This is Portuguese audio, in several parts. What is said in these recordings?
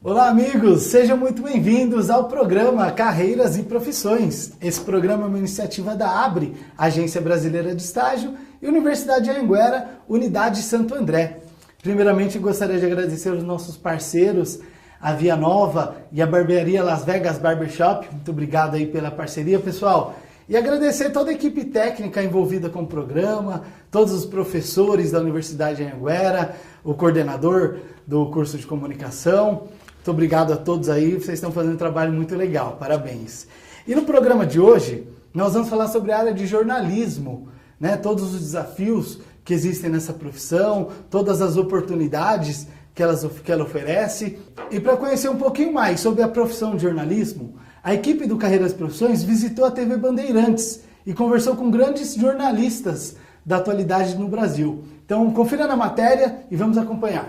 Olá amigos, sejam muito bem-vindos ao programa Carreiras e Profissões. Esse programa é uma iniciativa da ABRE, Agência Brasileira de Estágio, e Universidade de Anhanguera, Unidade Santo André. Primeiramente, gostaria de agradecer aos nossos parceiros, a Via Nova e a barbearia Las Vegas Barbershop. Muito obrigado aí pela parceria, pessoal. E agradecer toda a equipe técnica envolvida com o programa, todos os professores da Universidade de Anhanguera, o coordenador do curso de comunicação. Muito obrigado a todos aí, vocês estão fazendo um trabalho muito legal, parabéns. E no programa de hoje, nós vamos falar sobre a área de jornalismo, né? Todos os desafios que existem nessa profissão, todas as oportunidades que ela oferece. E para conhecer um pouquinho mais sobre a profissão de jornalismo, a equipe do Carreiras e Profissões visitou a TV Bandeirantes e conversou com grandes jornalistas da atualidade no Brasil. Então, confira na matéria e vamos acompanhar.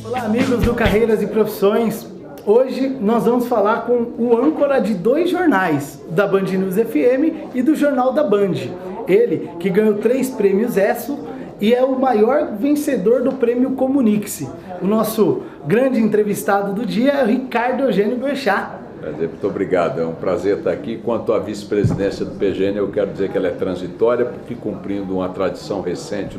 Olá, amigos do Carreiras e Profissões. Hoje nós vamos falar com o âncora de dois jornais, da Band News FM e do Jornal da Band. Ele, que ganhou 3 prêmios ESSO e é o maior vencedor do prêmio Comunique-se. O nosso grande entrevistado do dia é o Ricardo Eugênio Boechat. Muito obrigado, é um prazer estar aqui. Quanto à vice-presidência do PGN, eu quero dizer que ela é transitória, porque cumprindo uma tradição recente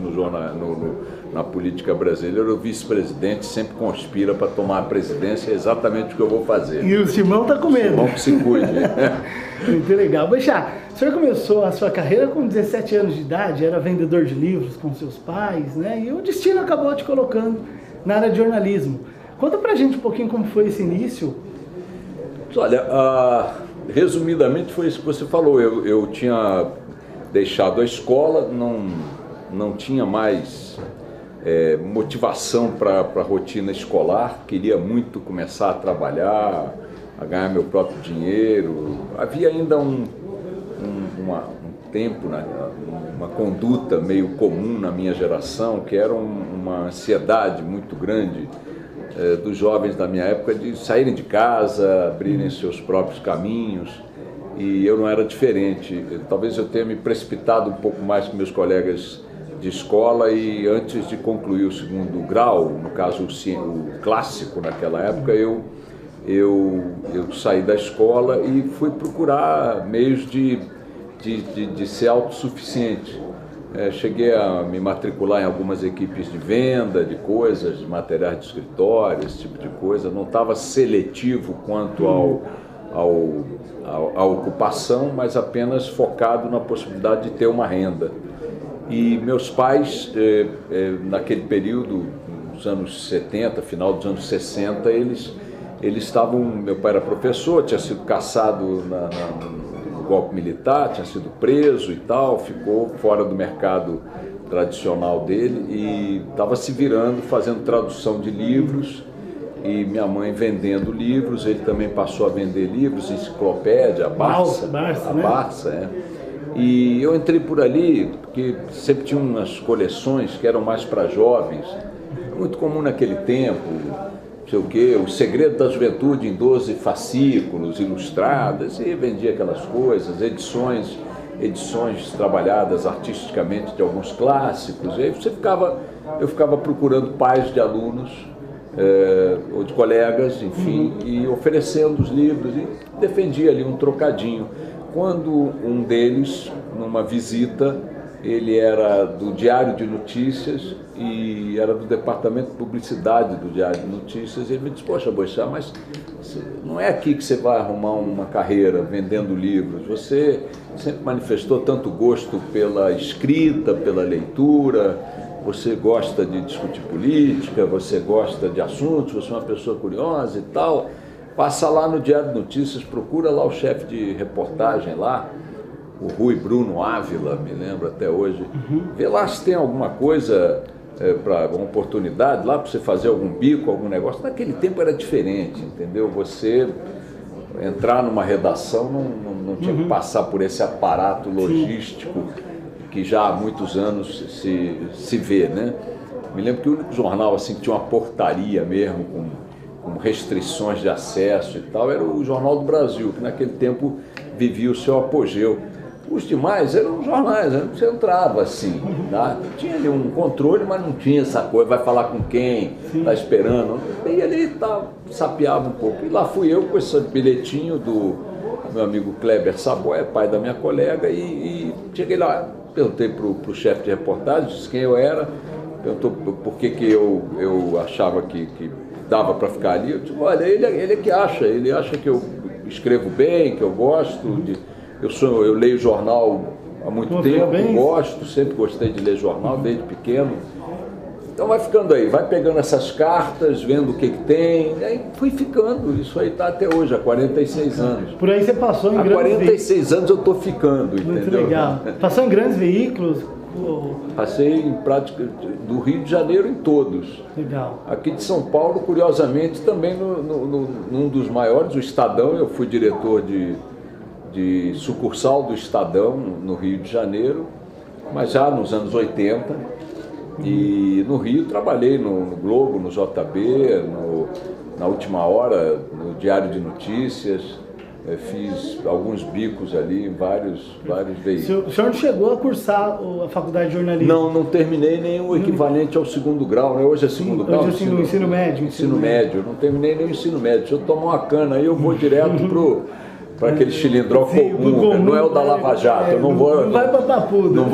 na política brasileira, o vice-presidente sempre conspira para tomar a presidência, é exatamente o que eu vou fazer. E o Simão está com medo. Simão que se cuide. Muito legal. Boechat, o senhor começou a sua carreira com 17 anos de idade, era vendedor de livros com seus pais, né? E o destino acabou te colocando na área de jornalismo. Conta pra gente um pouquinho como foi esse início. Olha, resumidamente foi isso que você falou. Eu tinha deixado a escola, não tinha mais motivação para a rotina escolar, queria muito começar a trabalhar, a ganhar meu próprio dinheiro. Havia ainda um tempo, né, uma conduta meio comum na minha geração, que era uma ansiedade muito grande dos jovens da minha época de saírem de casa, abrirem seus próprios caminhos, e eu não era diferente. Talvez eu tenha me precipitado um pouco mais que meus colegas de escola, e antes de concluir o 2º grau, no caso o clássico naquela época, eu saí da escola e fui procurar meios de ser autossuficiente. Cheguei a me matricular em algumas equipes de venda, de coisas, de materiais de escritório, esse tipo de coisa. Não estava seletivo quanto à ocupação, mas apenas focado na possibilidade de ter uma renda. E meus pais, naquele período, nos anos 70, final dos anos 60, eles estavam... Meu pai era professor, tinha sido cassado no golpe militar, tinha sido preso e tal, ficou fora do mercado tradicional dele e estava se virando, fazendo tradução de livros, e minha mãe vendendo livros. Ele também passou a vender livros, enciclopédia, a Barça, E eu entrei por ali, porque sempre tinha umas coleções que eram mais para jovens, muito comum naquele tempo, não sei o quê, O Segredo da Juventude em 12 fascículos, ilustradas, e vendia aquelas coisas, edições trabalhadas artisticamente de alguns clássicos. E aí eu ficava procurando pais de alunos, ou de colegas, enfim, e oferecendo os livros, e defendia ali um trocadinho. Quando um deles, numa visita, ele era do Diário de Notícias e era do Departamento de Publicidade do Diário de Notícias, e ele me disse: poxa, Boechat, mas não é aqui que você vai arrumar uma carreira vendendo livros. Você sempre manifestou tanto gosto pela escrita, pela leitura, você gosta de discutir política, você gosta de assuntos, você é uma pessoa curiosa e tal. Passa lá no Diário de Notícias, procura lá o chefe de reportagem lá, o Rui Bruno Ávila, me lembro até hoje. Vê lá se tem alguma coisa, para uma oportunidade lá para você fazer algum bico, algum negócio. Naquele tempo era diferente, entendeu? Você entrar numa redação não tinha que passar por esse aparato logístico que já há muitos anos se vê, né? Me lembro que o único jornal assim que tinha uma portaria mesmo, com restrições de acesso e tal, era o Jornal do Brasil, que naquele tempo vivia o seu apogeu. Os demais eram jornais, né? Você entrava assim, tá? Tinha ali um controle, mas não tinha essa coisa, vai falar com quem, está esperando. E ali sapeava um pouco. E lá fui eu com esse bilhetinho do meu amigo Kleber Saboia, pai da minha colega, e cheguei lá, perguntei para o chefe de reportagem, disse quem eu era, perguntou por que eu achava que dava para ficar ali. Eu disse, olha, ele é que acha, ele acha que eu escrevo bem, que eu gosto de... Eu leio jornal há muito tempo, gosto, sempre gostei de ler jornal, desde pequeno. Então vai ficando aí, vai pegando essas cartas, vendo o que tem, e aí fui ficando. Isso aí está até hoje, há 46 anos. Por aí você passou em grandes veículos. Há 46 anos eu estou ficando, muito entendeu? Legal. Passou em grandes veículos? Passei em prática do Rio de Janeiro em todos. Legal. Aqui de São Paulo, curiosamente, também num dos maiores, o Estadão, eu fui diretor de sucursal do Estadão no Rio de Janeiro, mas já nos anos 80, e no Rio trabalhei no Globo, no JB, na Última Hora, no Diário de Notícias, fiz alguns bicos ali em vários veículos. O senhor não chegou a cursar a faculdade de jornalismo? Não terminei nem o equivalente ao segundo grau, né? Hoje é segundo grau. Hoje é ensino médio. Ensino médio, não terminei nem o ensino médio. Se eu tomar uma cana aí, eu vou direto para aquele cilindrão comum, não é o da Lava Jato. Eu não vai para Papuda. Não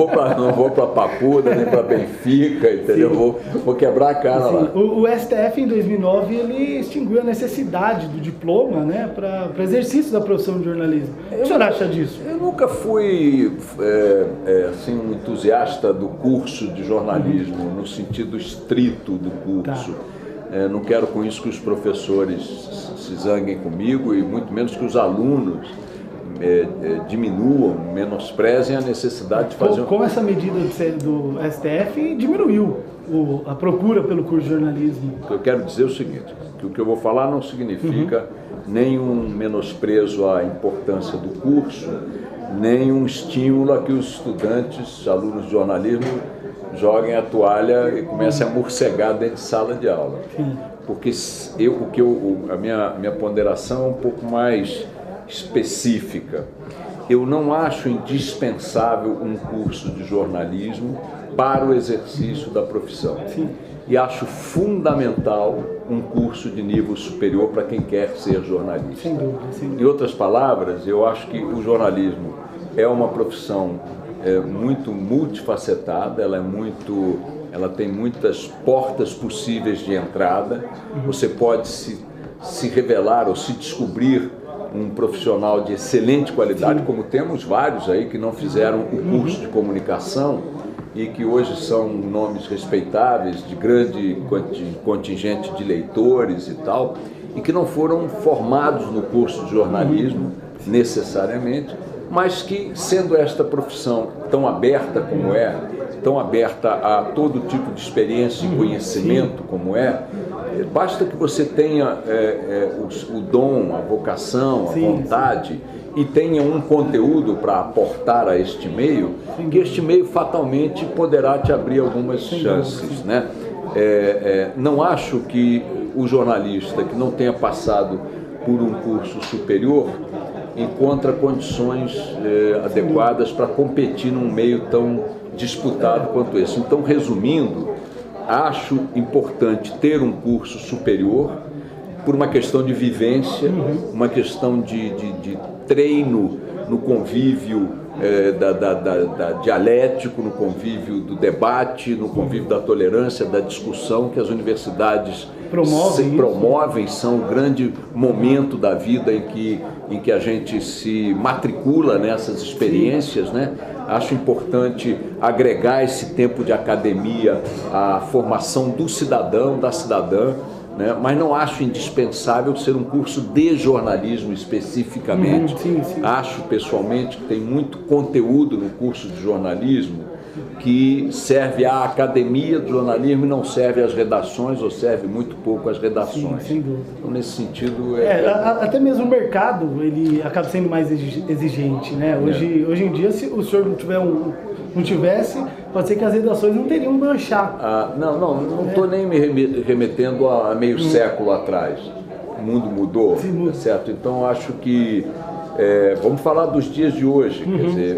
vou para Papuda, nem para Benfica, entendeu? Vou quebrar a cara lá. O STF, em 2009, ele extinguiu a necessidade do diploma, né, para exercício da profissão de jornalismo. O que o senhor acha disso? Eu nunca fui assim, um entusiasta do curso de jornalismo, no sentido estrito do curso. Tá. Não quero com isso que os professores se zanguem comigo e muito menos que os alunos diminuam, menosprezem a necessidade de fazer... Como essa medida do STF diminuiu a procura pelo curso de jornalismo? Eu quero dizer o seguinte, que o que eu vou falar não significa nenhum menosprezo à importância do curso, nem um estímulo a que os estudantes, alunos de jornalismo, joguem a toalha e comecem a morcegar dentro de sala de aula. Sim. Porque a minha ponderação é um pouco mais específica. Eu não acho indispensável um curso de jornalismo para o exercício da profissão. Sim. E acho fundamental um curso de nível superior para quem quer ser jornalista. Sem dúvida, sem dúvida. Em outras palavras, eu acho que o jornalismo é uma profissão muito multifacetada, ela tem muitas portas possíveis de entrada. Você pode se revelar ou se descobrir um profissional de excelente qualidade, como temos vários aí que não fizeram o curso de comunicação e que hoje são nomes respeitáveis, de grande contingente de leitores e tal, e que não foram formados no curso de jornalismo necessariamente, mas que, sendo esta profissão tão aberta como é, tão aberta a todo tipo de experiência e conhecimento como é, basta que você tenha o dom, a vocação, a vontade e tenha um conteúdo para aportar a este meio, que este meio fatalmente poderá te abrir algumas chances, né? Não acho que o jornalista que não tenha passado por um curso superior encontra condições adequadas para competir num meio tão disputado quanto esse. Então, resumindo, acho importante ter um curso superior por uma questão de vivência, uma questão de treino no convívio dialético, no convívio do debate, no convívio da tolerância, da discussão que as universidades promovem, são o grande momento da vida em que a gente se matricula nessas experiências, né? Acho importante agregar esse tempo de academia à formação do cidadão, da cidadã, né? Mas não acho indispensável ser um curso de jornalismo especificamente. Acho pessoalmente que tem muito conteúdo no curso de jornalismo que serve à academia do jornalismo e não serve às redações, ou serve muito pouco às redações. Sim, sem dúvida. Então, nesse sentido... Até mesmo o mercado, ele acaba sendo mais exigente, né? Hoje em dia, se o senhor não tivesse, pode ser que as redações não teriam manchar. Não estou nem me remetendo a meio século atrás. O mundo mudou, certo? Então, acho que Vamos falar dos dias de hoje. Quer dizer,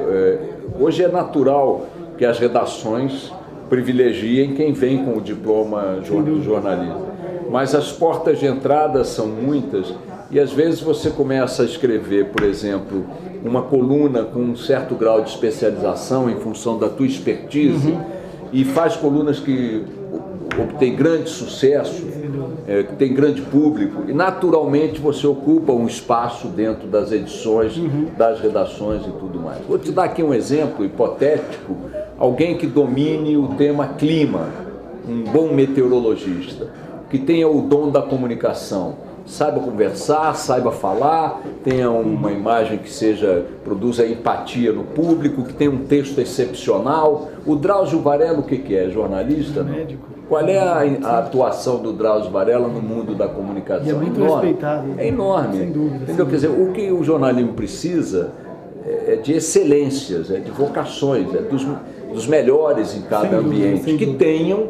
hoje é natural que as redações privilegiem quem vem com o diploma de jornalismo. Mas as portas de entrada são muitas e às vezes você começa a escrever, por exemplo, uma coluna com um certo grau de especialização em função da tua expertise e faz colunas que obtêm grande sucesso, que tem grande público e naturalmente você ocupa um espaço dentro das edições, das redações e tudo mais. Vou te dar aqui um exemplo hipotético, alguém que domine o tema clima, um bom meteorologista, que tenha o dom da comunicação, saiba conversar, saiba falar, tenha uma imagem que produza empatia no público, que tenha um texto excepcional. O Drauzio Varela, o que é? Jornalista? Médico. Qual é a atuação do Drauzio Varela no mundo da comunicação? E é muito respeitado. É enorme. Sem dúvida. Entendeu? Quer dizer, o que o jornalismo precisa é de excelências, é de vocações, é dos melhores em cada ambiente, que tenham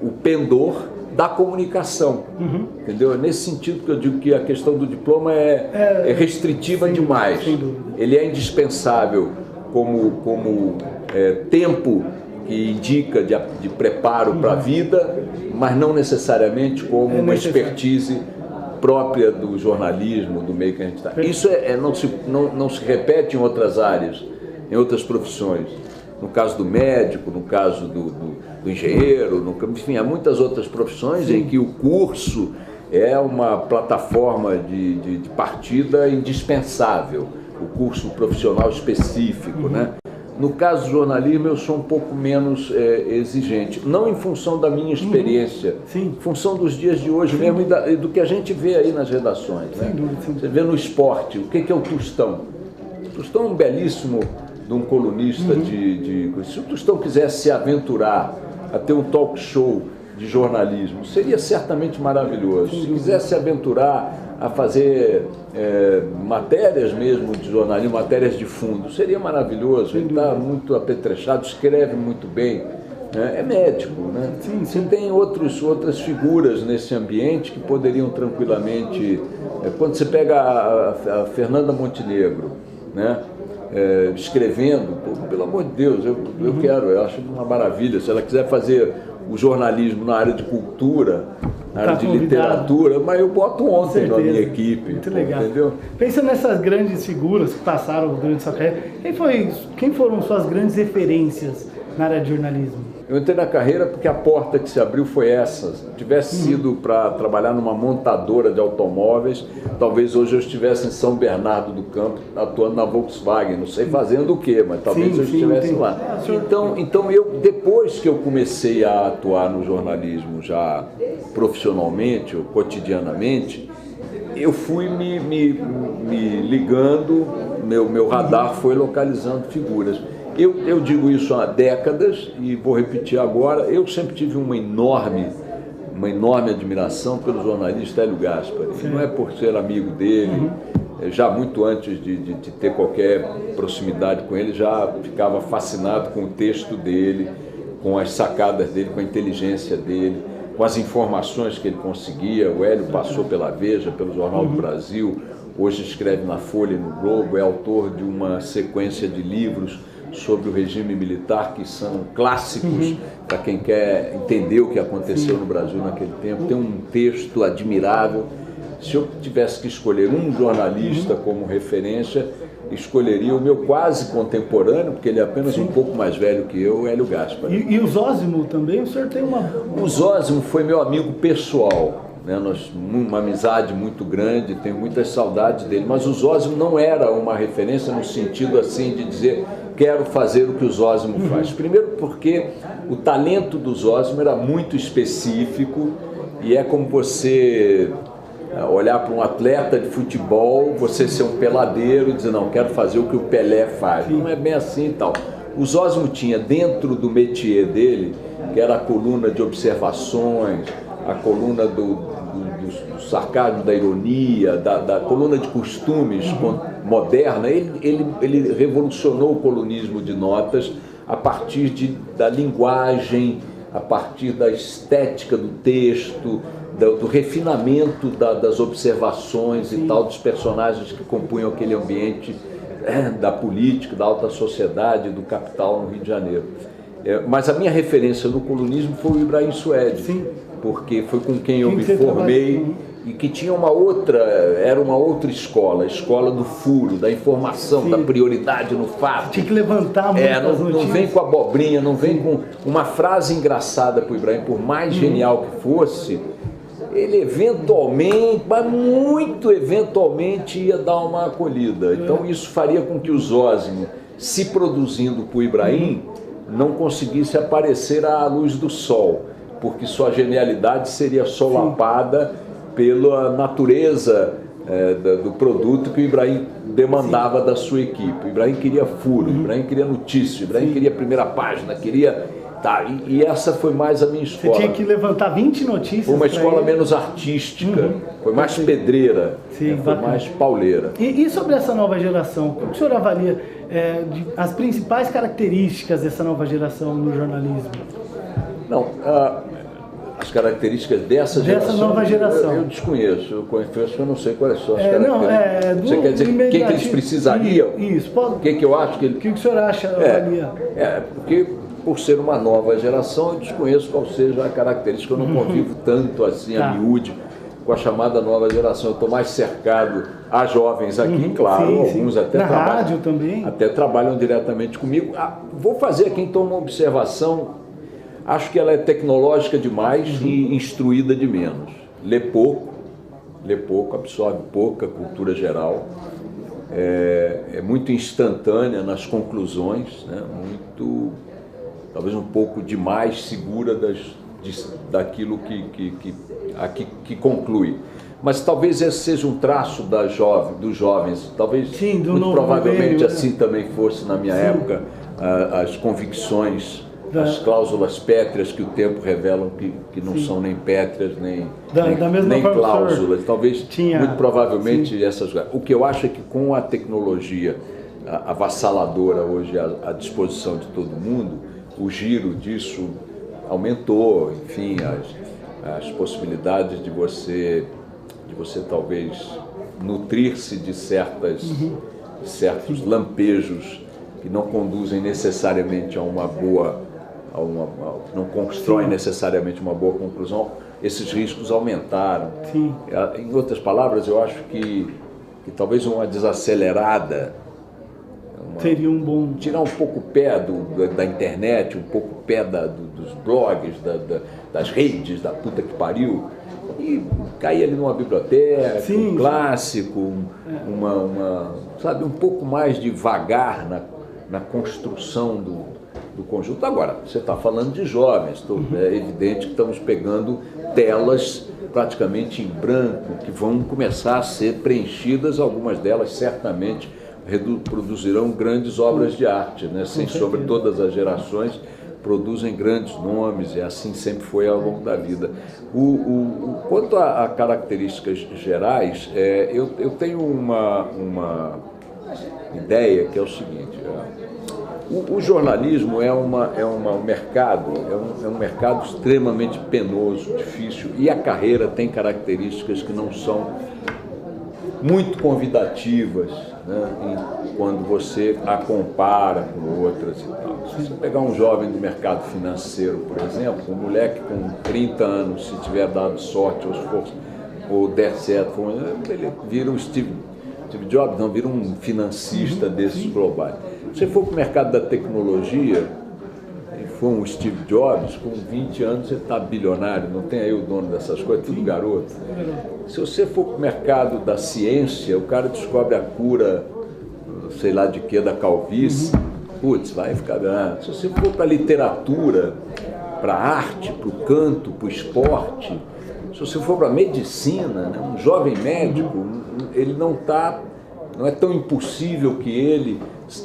o pendor da comunicação, entendeu? É nesse sentido que eu digo que a questão do diploma é restritiva demais. Ele é indispensável como tempo que indica de preparo para a vida, mas não necessariamente como uma expertise própria do jornalismo, do meio que a gente está. Isso não se repete em outras áreas, em outras profissões. No caso do médico, no caso do engenheiro, enfim, há muitas outras profissões em que o curso é uma plataforma de partida indispensável, o curso profissional específico, né? No caso do jornalismo, eu sou um pouco menos exigente, não em função da minha experiência, em função dos dias de hoje mesmo e do que a gente vê aí nas redações. Né? Você vê no esporte, o que é o Tostão? O Tostão é um belíssimo de um colunista se o Tostão quisesse se aventurar a ter um talk show de jornalismo, seria certamente maravilhoso. Se quisesse se aventurar a fazer matérias mesmo de jornalismo, matérias de fundo, seria maravilhoso. Ele está muito apetrechado, escreve muito bem, né? É médico, né? Você tem outras figuras nesse ambiente que poderiam tranquilamente... quando você pega a Fernanda Montenegro, né? Escrevendo, pelo amor de Deus, eu acho uma maravilha. Se ela quiser fazer o jornalismo na área de cultura, na área de literatura, mas eu boto ontem na minha equipe. Muito legal. Entendeu? Pensa nessas grandes figuras que passaram durante sua carreira, quem foram suas grandes referências na área de jornalismo? Eu entrei na carreira porque a porta que se abriu foi essa. Se tivesse sido para trabalhar numa montadora de automóveis, talvez hoje eu estivesse em São Bernardo do Campo, atuando na Volkswagen. Não sei fazendo o quê, mas talvez eu estivesse lá. Então depois que eu comecei a atuar no jornalismo já profissionalmente ou cotidianamente, eu fui me ligando, meu radar foi localizando figuras. Eu digo isso há décadas e vou repetir agora. Eu sempre tive uma enorme admiração pelo jornalista Hélio Gaspari. Não é por ser amigo dele, já muito antes de ter qualquer proximidade com ele, já ficava fascinado com o texto dele, com as sacadas dele, com a inteligência dele, com as informações que ele conseguia. O Hélio passou pela Veja, pelo Jornal do Brasil, hoje escreve na Folha e no Globo, é autor de uma sequência de livros sobre o regime militar, que são clássicos para quem quer entender o que aconteceu no Brasil naquele tempo. Tem um texto admirável. Se eu tivesse que escolher um jornalista como referência, escolheria o meu quase contemporâneo, porque ele é apenas um pouco mais velho que eu, o Hélio Gaspari. E o Zósimo também? O senhor tem uma... O Zósimo foi meu amigo pessoal, né? Uma amizade muito grande, tenho muitas saudades dele, mas o Zósimo não era uma referência no sentido assim de dizer quero fazer o que o Zósimo faz. Primeiro porque o talento do Zósimo era muito específico e é como você olhar para um atleta de futebol, você ser um peladeiro e dizer, não, quero fazer o que o Pelé faz. Não é bem assim e tal. O Zósimo tinha dentro do métier dele, que era a coluna de observações, a coluna do sarcasmo, da ironia, da coluna de costumes moderna, ele revolucionou o colunismo de notas a partir da linguagem, a partir da estética do texto, do refinamento das observações e tal, dos personagens que compunham aquele ambiente da política, da alta sociedade, do capital no Rio de Janeiro. Mas a minha referência no colunismo foi o Ibrahim Suede, porque foi com quem eu me formei e que tinha era uma outra escola, a escola do furo, da informação, da prioridade no fato. Tinha que levantar muito as notícias. Não vem com abobrinha, não vem com uma frase engraçada para o Ibrahim, por mais genial que fosse, ele eventualmente, mas muito eventualmente, ia dar uma acolhida. Então isso faria com que o Zósimo, se produzindo por Ibrahim, não conseguisse aparecer à luz do sol, porque sua genialidade seria solapada pela natureza do produto que o Ibrahim demandava da sua equipe. O Ibrahim queria furo, o Ibrahim queria notícia, o Ibrahim queria primeira página, queria... E essa foi mais a minha escola. Você tinha que levantar 20 notícias. Foi uma escola menos artística, foi mais pedreira, foi mais pauleira. E sobre essa nova geração, como o senhor avalia as principais características dessa nova geração no jornalismo? Não, as características dessa nova geração. Eu desconheço, eu confesso que eu não sei quais são as características. Você quer dizer o que eles precisariam? Isso. O que eu acho que... O que o senhor acha, avalia? Porque... Por ser uma nova geração, eu desconheço qual seja a característica, eu não convivo tanto assim a miúde com a chamada nova geração. Eu estou mais cercado a jovens aqui, claro, alguns até na rádio também. Até trabalham diretamente comigo. Vou fazer aqui então uma observação, acho que ela é tecnológica demais e instruída de menos. Lê pouco, absorve pouca cultura geral, é muito instantânea nas conclusões, né? Talvez um pouco demais segura daquilo que conclui. Mas talvez esse seja um traço dos jovens, talvez muito provavelmente assim também fosse na minha época, as convicções, as cláusulas pétreas que o tempo revelam que não são nem pétreas, nem cláusulas. Talvez, muito provavelmente, essas... O que eu acho é que com a tecnologia avassaladora hoje à disposição de todo mundo, o giro disso aumentou, enfim, as possibilidades de você talvez nutrir-se de certos lampejos que não conduzem necessariamente a uma boa, não constroem necessariamente uma boa conclusão. Esses riscos aumentaram. Em outras palavras, eu acho que talvez uma desacelerada seria um bom... Tirar um pouco o pé da internet, um pouco o pé dos blogs, das redes, da puta que pariu, e cair ali numa biblioteca, um clássico, sabe, um pouco mais devagar na construção do conjunto. Agora, você está falando de jovens, é evidente que estamos pegando telas praticamente em branco, que vão começar a ser preenchidas, algumas delas certamente produzirão grandes obras de arte, né? Sem sombra, todas as gerações produzem grandes nomes, e assim sempre foi ao longo da vida. Quanto a características gerais, eu tenho uma ideia que é o seguinte: o jornalismo é um mercado extremamente penoso, difícil, e a carreira tem características que não são muito convidativas, né, quando você a compara com outras e tal. Se você pegar um jovem do mercado financeiro, por exemplo, um moleque com 30 anos, se tiver dado sorte ou esforço, ou der certo, ele vira um Steve Jobs, não, vira um financista desses globais. Se você for para o mercado da tecnologia, e for um Steve Jobs, com 20 anos você está bilionário, não tem aí o dono dessas coisas, tudo garoto. Se você for para o mercado da ciência, o cara descobre a cura, sei lá de quê, da calvície, putz, vai ficar grande. Se você for para a literatura, para a arte, para o canto, para o esporte, se você for para a medicina, né, um jovem médico, ele não é tão impossível que ele,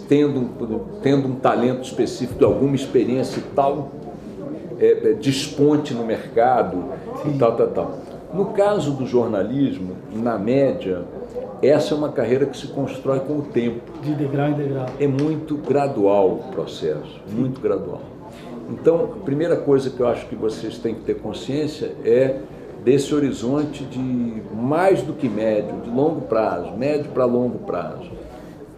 tendo um talento específico, alguma experiência e tal, desponte no mercado e tal. No caso do jornalismo, na média, essa é uma carreira que se constrói com o tempo. De degrau em degrau. É muito gradual o processo, muito gradual. Então, a primeira coisa que eu acho que vocês têm que ter consciência é desse horizonte de mais do que médio, de longo prazo, médio para longo prazo.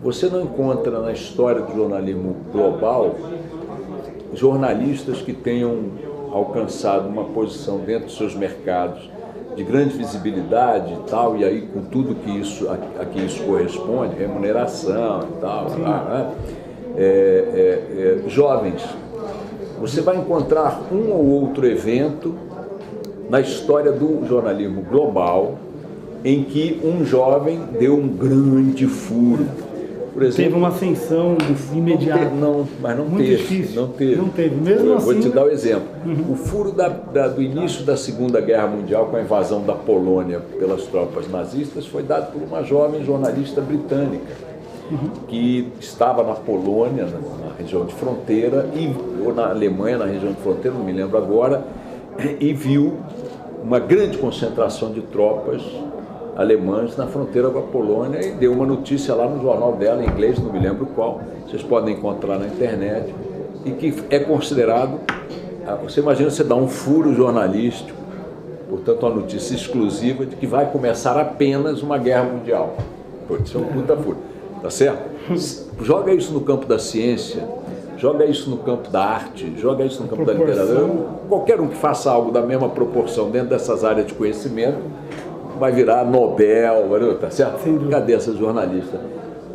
Você não encontra na história do jornalismo global jornalistas que tenham alcançado uma posição dentro dos seus mercados de grande visibilidade e tal, e aí com tudo que isso, a que isso corresponde, remuneração e tal, jovens. Você vai encontrar um ou outro evento na história do jornalismo global em que um jovem deu um grande furo. Por exemplo, teve uma ascensão imediata. Mas não muito teve. Difícil. Não teve. Não teve. Mesmo assim. Vou te dar o exemplo. O furo do início da Segunda Guerra Mundial, com a invasão da Polônia pelas tropas nazistas, foi dado por uma jovem jornalista britânica que estava na Polônia, na região de fronteira, ou na Alemanha, na região de fronteira, não me lembro agora, e viu uma grande concentração de tropas alemãs na fronteira com a Polônia e deu uma notícia lá no jornal dela, em inglês, não me lembro qual, vocês podem encontrar na internet, e que é considerado, você imagina você dar um furo jornalístico, portanto uma notícia exclusiva de que vai começar apenas uma guerra mundial. Isso é um puta furo, tá certo? Joga isso no campo da ciência, joga isso no campo da arte, joga isso no campo da literatura, qualquer um que faça algo da mesma proporção dentro dessas áreas de conhecimento, vai virar Nobel, tá certo? Cadê essa jornalista?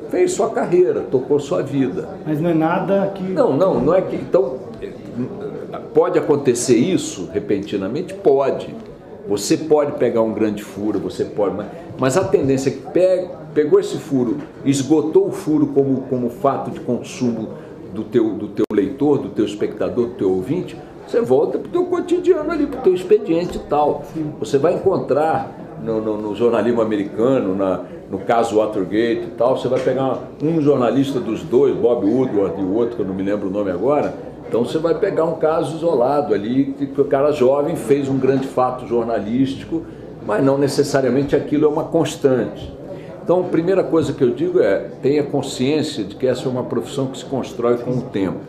Fez sua carreira, tocou sua vida. Mas não é nada que... Não é que... Então, pode acontecer isso repentinamente? Pode. Você pode pegar um grande furo, você pode... Mas a tendência é que pegou esse furo, esgotou o furo como fato de consumo do teu leitor, do teu espectador, do teu ouvinte, você volta para o teu cotidiano ali, para o teu expediente e tal. Sim. Você vai encontrar... No jornalismo americano, no caso Watergate e tal, você vai pegar um jornalista dos dois, Bob Woodward e o outro, que eu não me lembro o nome agora, então você vai pegar um caso isolado ali, que o cara jovem fez um grande fato jornalístico, mas não necessariamente aquilo é uma constante. Então, a primeira coisa que eu digo é, tenha consciência de que essa é uma profissão que se constrói com o tempo.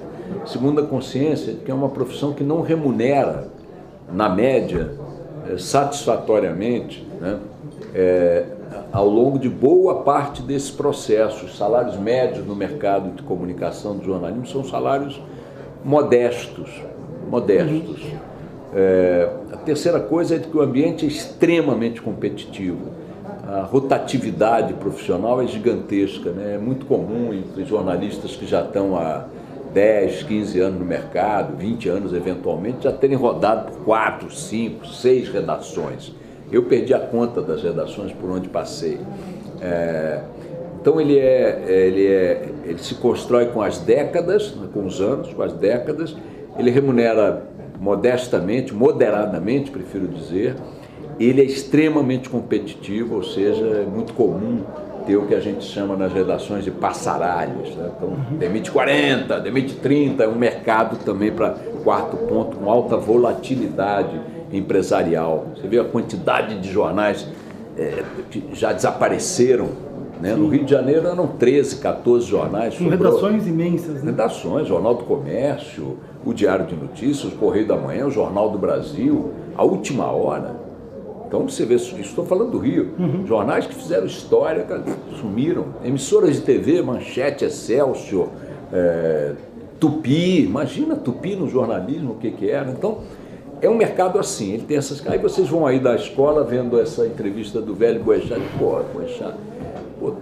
Segunda consciência de que é uma profissão que não remunera, na média, satisfatoriamente, né, ao longo de boa parte desse processo. Os salários médios no mercado de comunicação do jornalismo são salários modestos. A terceira coisa é de que o ambiente é extremamente competitivo. A rotatividade profissional é gigantesca, né? É muito comum entre jornalistas que já estão há 10, 15 anos no mercado, 20 anos eventualmente, já terem rodado por 4, 5, 6 redações. Eu perdi a conta das redações por onde passei. Então ele se constrói com as décadas, com os anos, com as décadas, ele remunera modestamente, moderadamente, prefiro dizer, ele é extremamente competitivo, ou seja, é muito comum ter o que a gente chama nas redações de passaralhos, né? Então, demite 40, demite 30, é um mercado também para quarto ponto, com alta volatilidade empresarial. Você vê a quantidade de jornais que já desapareceram, né? No Rio de Janeiro eram 13, 14 jornais. Com redações imensas, né? Redações, Jornal do Comércio, o Diário de Notícias, o Correio da Manhã, o Jornal do Brasil, a Última Hora. Então você vê, estou falando do Rio, jornais que fizeram história, sumiram, emissoras de TV, Manchete, Excelsior, Tupi, imagina Tupi no jornalismo, o que era. Então é um mercado assim, ele tem essas... Aí vocês vão aí da escola vendo essa entrevista do velho Boechat, Boechat,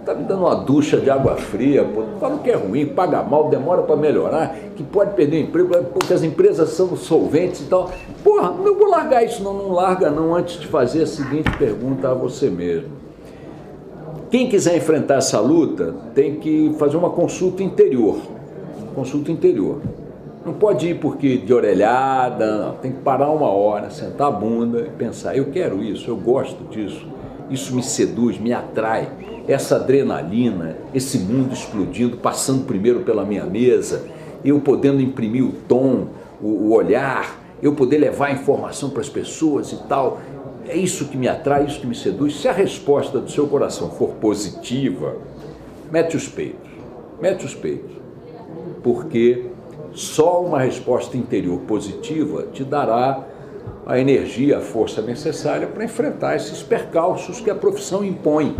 tá me dando uma ducha de água fria, fala que é ruim, paga mal, demora para melhorar, que pode perder emprego, porque as empresas são solventes e tal. Porra, eu vou largar isso, não larga não, antes de fazer a seguinte pergunta a você mesmo. Quem quiser enfrentar essa luta tem que fazer uma consulta interior. Não pode ir porque de orelhada, não, tem que parar uma hora, sentar a bunda e pensar, eu quero isso, eu gosto disso, isso me seduz, me atrai. Essa adrenalina, esse mundo explodindo, passando primeiro pela minha mesa, eu podendo imprimir o tom, o olhar, eu poder levar a informação para as pessoas e tal, é isso que me atrai, isso que me seduz. Se a resposta do seu coração for positiva, mete os peitos, porque só uma resposta interior positiva te dará a energia, a força necessária para enfrentar esses percalços que a profissão impõe.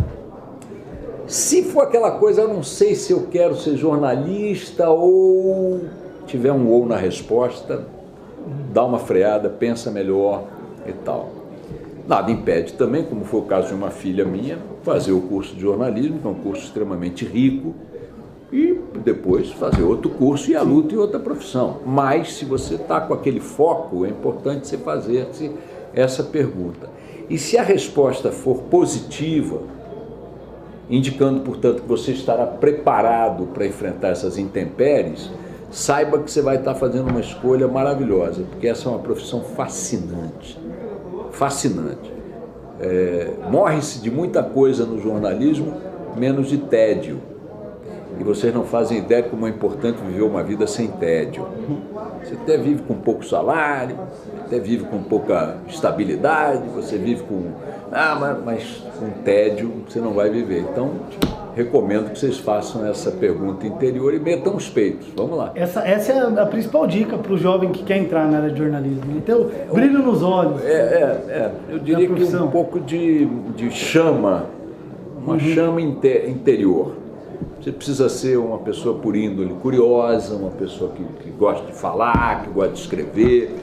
Se for aquela coisa, eu não sei se eu quero ser jornalista ou tiver um ou na resposta, dá uma freada, pensa melhor e tal. Nada impede também, como foi o caso de uma filha minha, fazer o curso de jornalismo, que é um curso extremamente rico, e depois fazer outro curso e a luta em outra profissão. Mas se você está com aquele foco, é importante você fazer-se essa pergunta. E se a resposta for positiva, indicando, portanto, que você estará preparado para enfrentar essas intempéries, saiba que você vai estar fazendo uma escolha maravilhosa, porque essa é uma profissão fascinante. Fascinante. Morre-se de muita coisa no jornalismo, menos de tédio. E vocês não fazem ideia como é importante viver uma vida sem tédio. Você até vive com pouco salário, até vive com pouca estabilidade, você vive com... mas com tédio você não vai viver. Então, recomendo que vocês façam essa pergunta interior e metam os peitos. Vamos lá. Essa é a principal dica para o jovem que quer entrar na área de jornalismo. Então, brilho nos olhos. Eu diria que um pouco de chama, uma chama interior. Você precisa ser uma pessoa por índole curiosa, uma pessoa que gosta de falar, que gosta de escrever,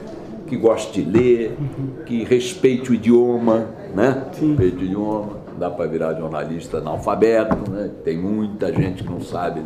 que gosta de ler, que respeite o idioma, né? Respeite o idioma. Dá para virar jornalista analfabeto, né? Tem muita gente que não sabe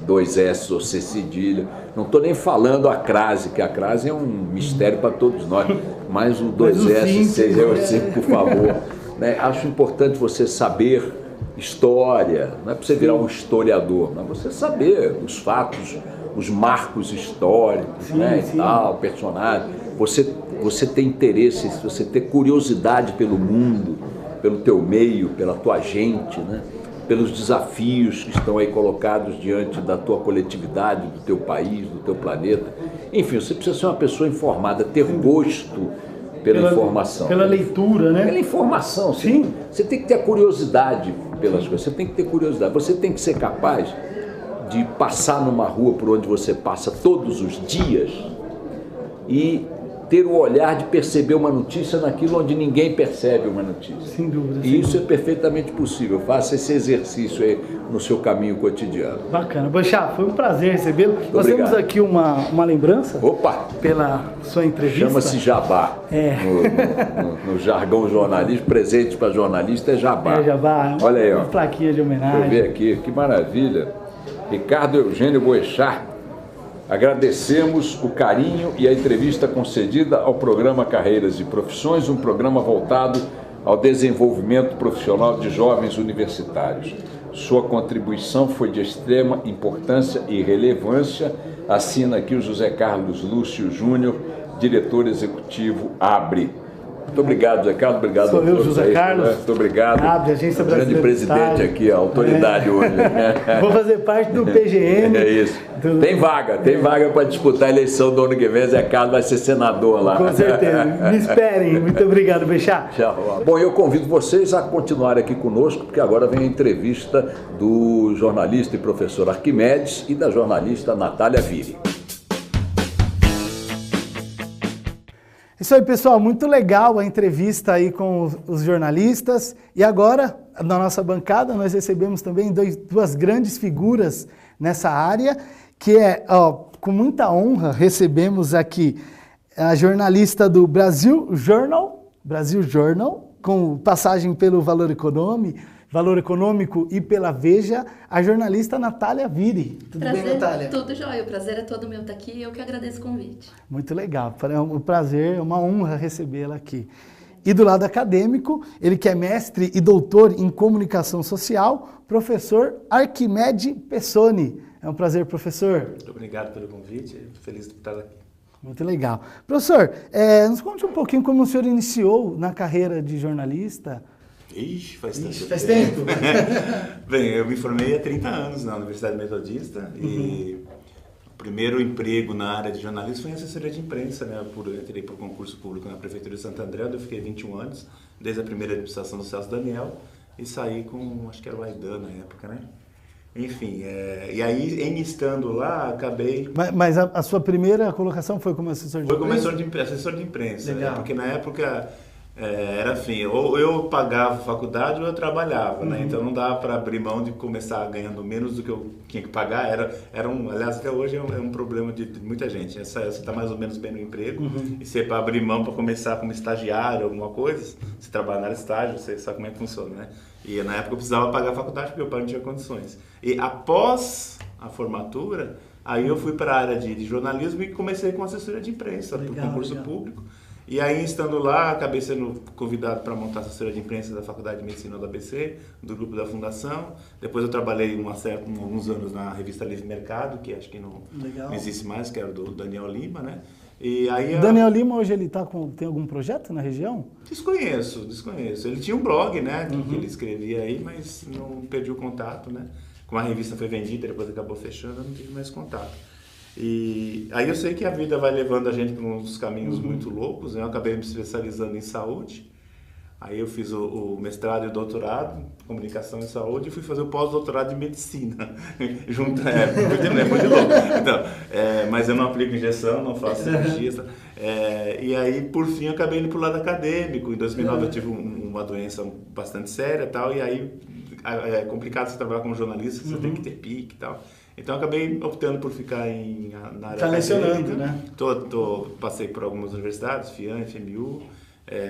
dois S ou C cedilha. Não estou nem falando a crase, que a crase é um mistério para todos nós, mas o dois S, C, por favor. Né? Acho importante você saber história, não é para você virar um historiador, mas você saber os fatos, os marcos históricos, né, e tal, personagem. Você ter interesse, você ter curiosidade pelo mundo, pelo teu meio, pela tua gente, né, pelos desafios que estão aí colocados diante da tua coletividade, do teu país, do teu planeta. Enfim, você precisa ser uma pessoa informada, ter gosto pela informação. Pela leitura, né? Pela informação, sim. Você tem que ter a curiosidade pelas coisas, você tem que ter curiosidade, você tem que ser capaz de passar numa rua por onde você passa todos os dias e ter o olhar de perceber uma notícia naquilo onde ninguém percebe uma notícia. Sem dúvida. E isso é perfeitamente possível. Faça esse exercício aí no seu caminho cotidiano. Bacana. Boixá, foi um prazer recebê-lo. Nós temos aqui uma lembrança. Opa! Pela sua entrevista. Chama-se jabá. No jargão jornalístico, presente para jornalista é jabá. É jabá. Olha aí, ó. Uma plaquinha de homenagem. Deixa eu ver aqui, que maravilha. Ricardo Eugênio Boixá. Agradecemos o carinho e a entrevista concedida ao programa Carreiras e Profissões, um programa voltado ao desenvolvimento profissional de jovens universitários. Sua contribuição foi de extrema importância e relevância. Assina aqui o José Carlos Lúcio Júnior, diretor executivo ABRE. Muito obrigado, José Carlos. Obrigado. Sou eu, José Carlos. Muito obrigado. ABRE, Agência Brasileira. Grande presidente aqui, a autoridade hoje. Vou fazer parte do PGM. É isso. Tem vaga para disputar a eleição do ano que vem. Zé Carlos vai ser senador lá. Com certeza. Me esperem. Muito obrigado, Boixá. Tchau. Bom, eu convido vocês a continuarem aqui conosco, porque agora vem a entrevista do jornalista e professor Arquimedes e da jornalista Natália Vire. Isso aí, pessoal, muito legal a entrevista aí com os jornalistas. E agora, na nossa bancada, nós recebemos também duas grandes figuras nessa área, que com muita honra, recebemos aqui a jornalista do Brasil Journal, com passagem pelo Valor Econômico e pela Veja, a jornalista Natália Vire. Tudo bem, Natália? Tudo jóia, o prazer é todo meu estar aqui e eu que agradeço o convite. Muito legal, é um prazer, é uma honra recebê-la aqui. E do lado acadêmico, ele que é mestre e doutor em comunicação social, professor Arquimedes Pessoni. É um prazer, professor. Muito obrigado pelo convite, estou feliz de estar aqui. Muito legal. Professor, nos conte um pouquinho como o senhor iniciou na carreira de jornalista. Ixi, faz Faz tempo. Bem, eu me formei há 30 anos na Universidade Metodista e o primeiro emprego na área de jornalismo foi em assessoria de imprensa, né? Eu entrei por concurso público na Prefeitura de Santo André, onde eu fiquei 21 anos, desde a primeira administração do Celso Daniel, e saí com, acho que era o Aidan na época, né? Enfim, e aí, em estando lá, acabei... Mas a sua primeira colocação foi como assessor de imprensa? Foi como assessor de imprensa, Legal. Porque na época era assim, ou eu pagava faculdade ou eu trabalhava, né? Então não dava para abrir mão de começar ganhando menos do que eu tinha que pagar. Aliás, até hoje é um problema de muita gente. Você está mais ou menos bem no emprego e você para abrir mão para começar como estagiário, alguma coisa, você trabalha na área de estágio, você sabe como é que funciona, né? E na época eu precisava pagar a faculdade porque meu pai não tinha condições. E após a formatura, aí eu fui para a área de jornalismo e comecei com assessoria de imprensa, por concurso público. E aí, estando lá, acabei sendo convidado para montar a assessoria de imprensa da Faculdade de Medicina do ABC, do grupo da Fundação. Depois eu trabalhei alguns anos na revista Livre Mercado, que acho que não existe mais, que era do Daniel Lima, né? E aí Daniel Lima, hoje ele tem algum projeto na região? Desconheço. Ele tinha um blog, né, que ele escrevia aí, mas não perdi o contato, né? Como a revista foi vendida, depois acabou fechando, eu não tive mais contato. E aí eu sei que a vida vai levando a gente por uns caminhos muito loucos, né? Eu acabei me especializando em saúde. Aí eu fiz o mestrado e o doutorado, comunicação e saúde, e fui fazer o pós-doutorado de medicina. Junto, é muito louco. Então, mas eu não aplico injeção, não faço cirurgia. E aí, por fim, eu acabei indo para o lado acadêmico. Em 2009 eu tive uma doença bastante séria e tal, e aí é complicado você trabalhar como jornalista, você tem que ter pique e tal. Então eu acabei optando por ficar na área acadêmica. Lecionando, né? Passei por algumas universidades, FIAM, FMU.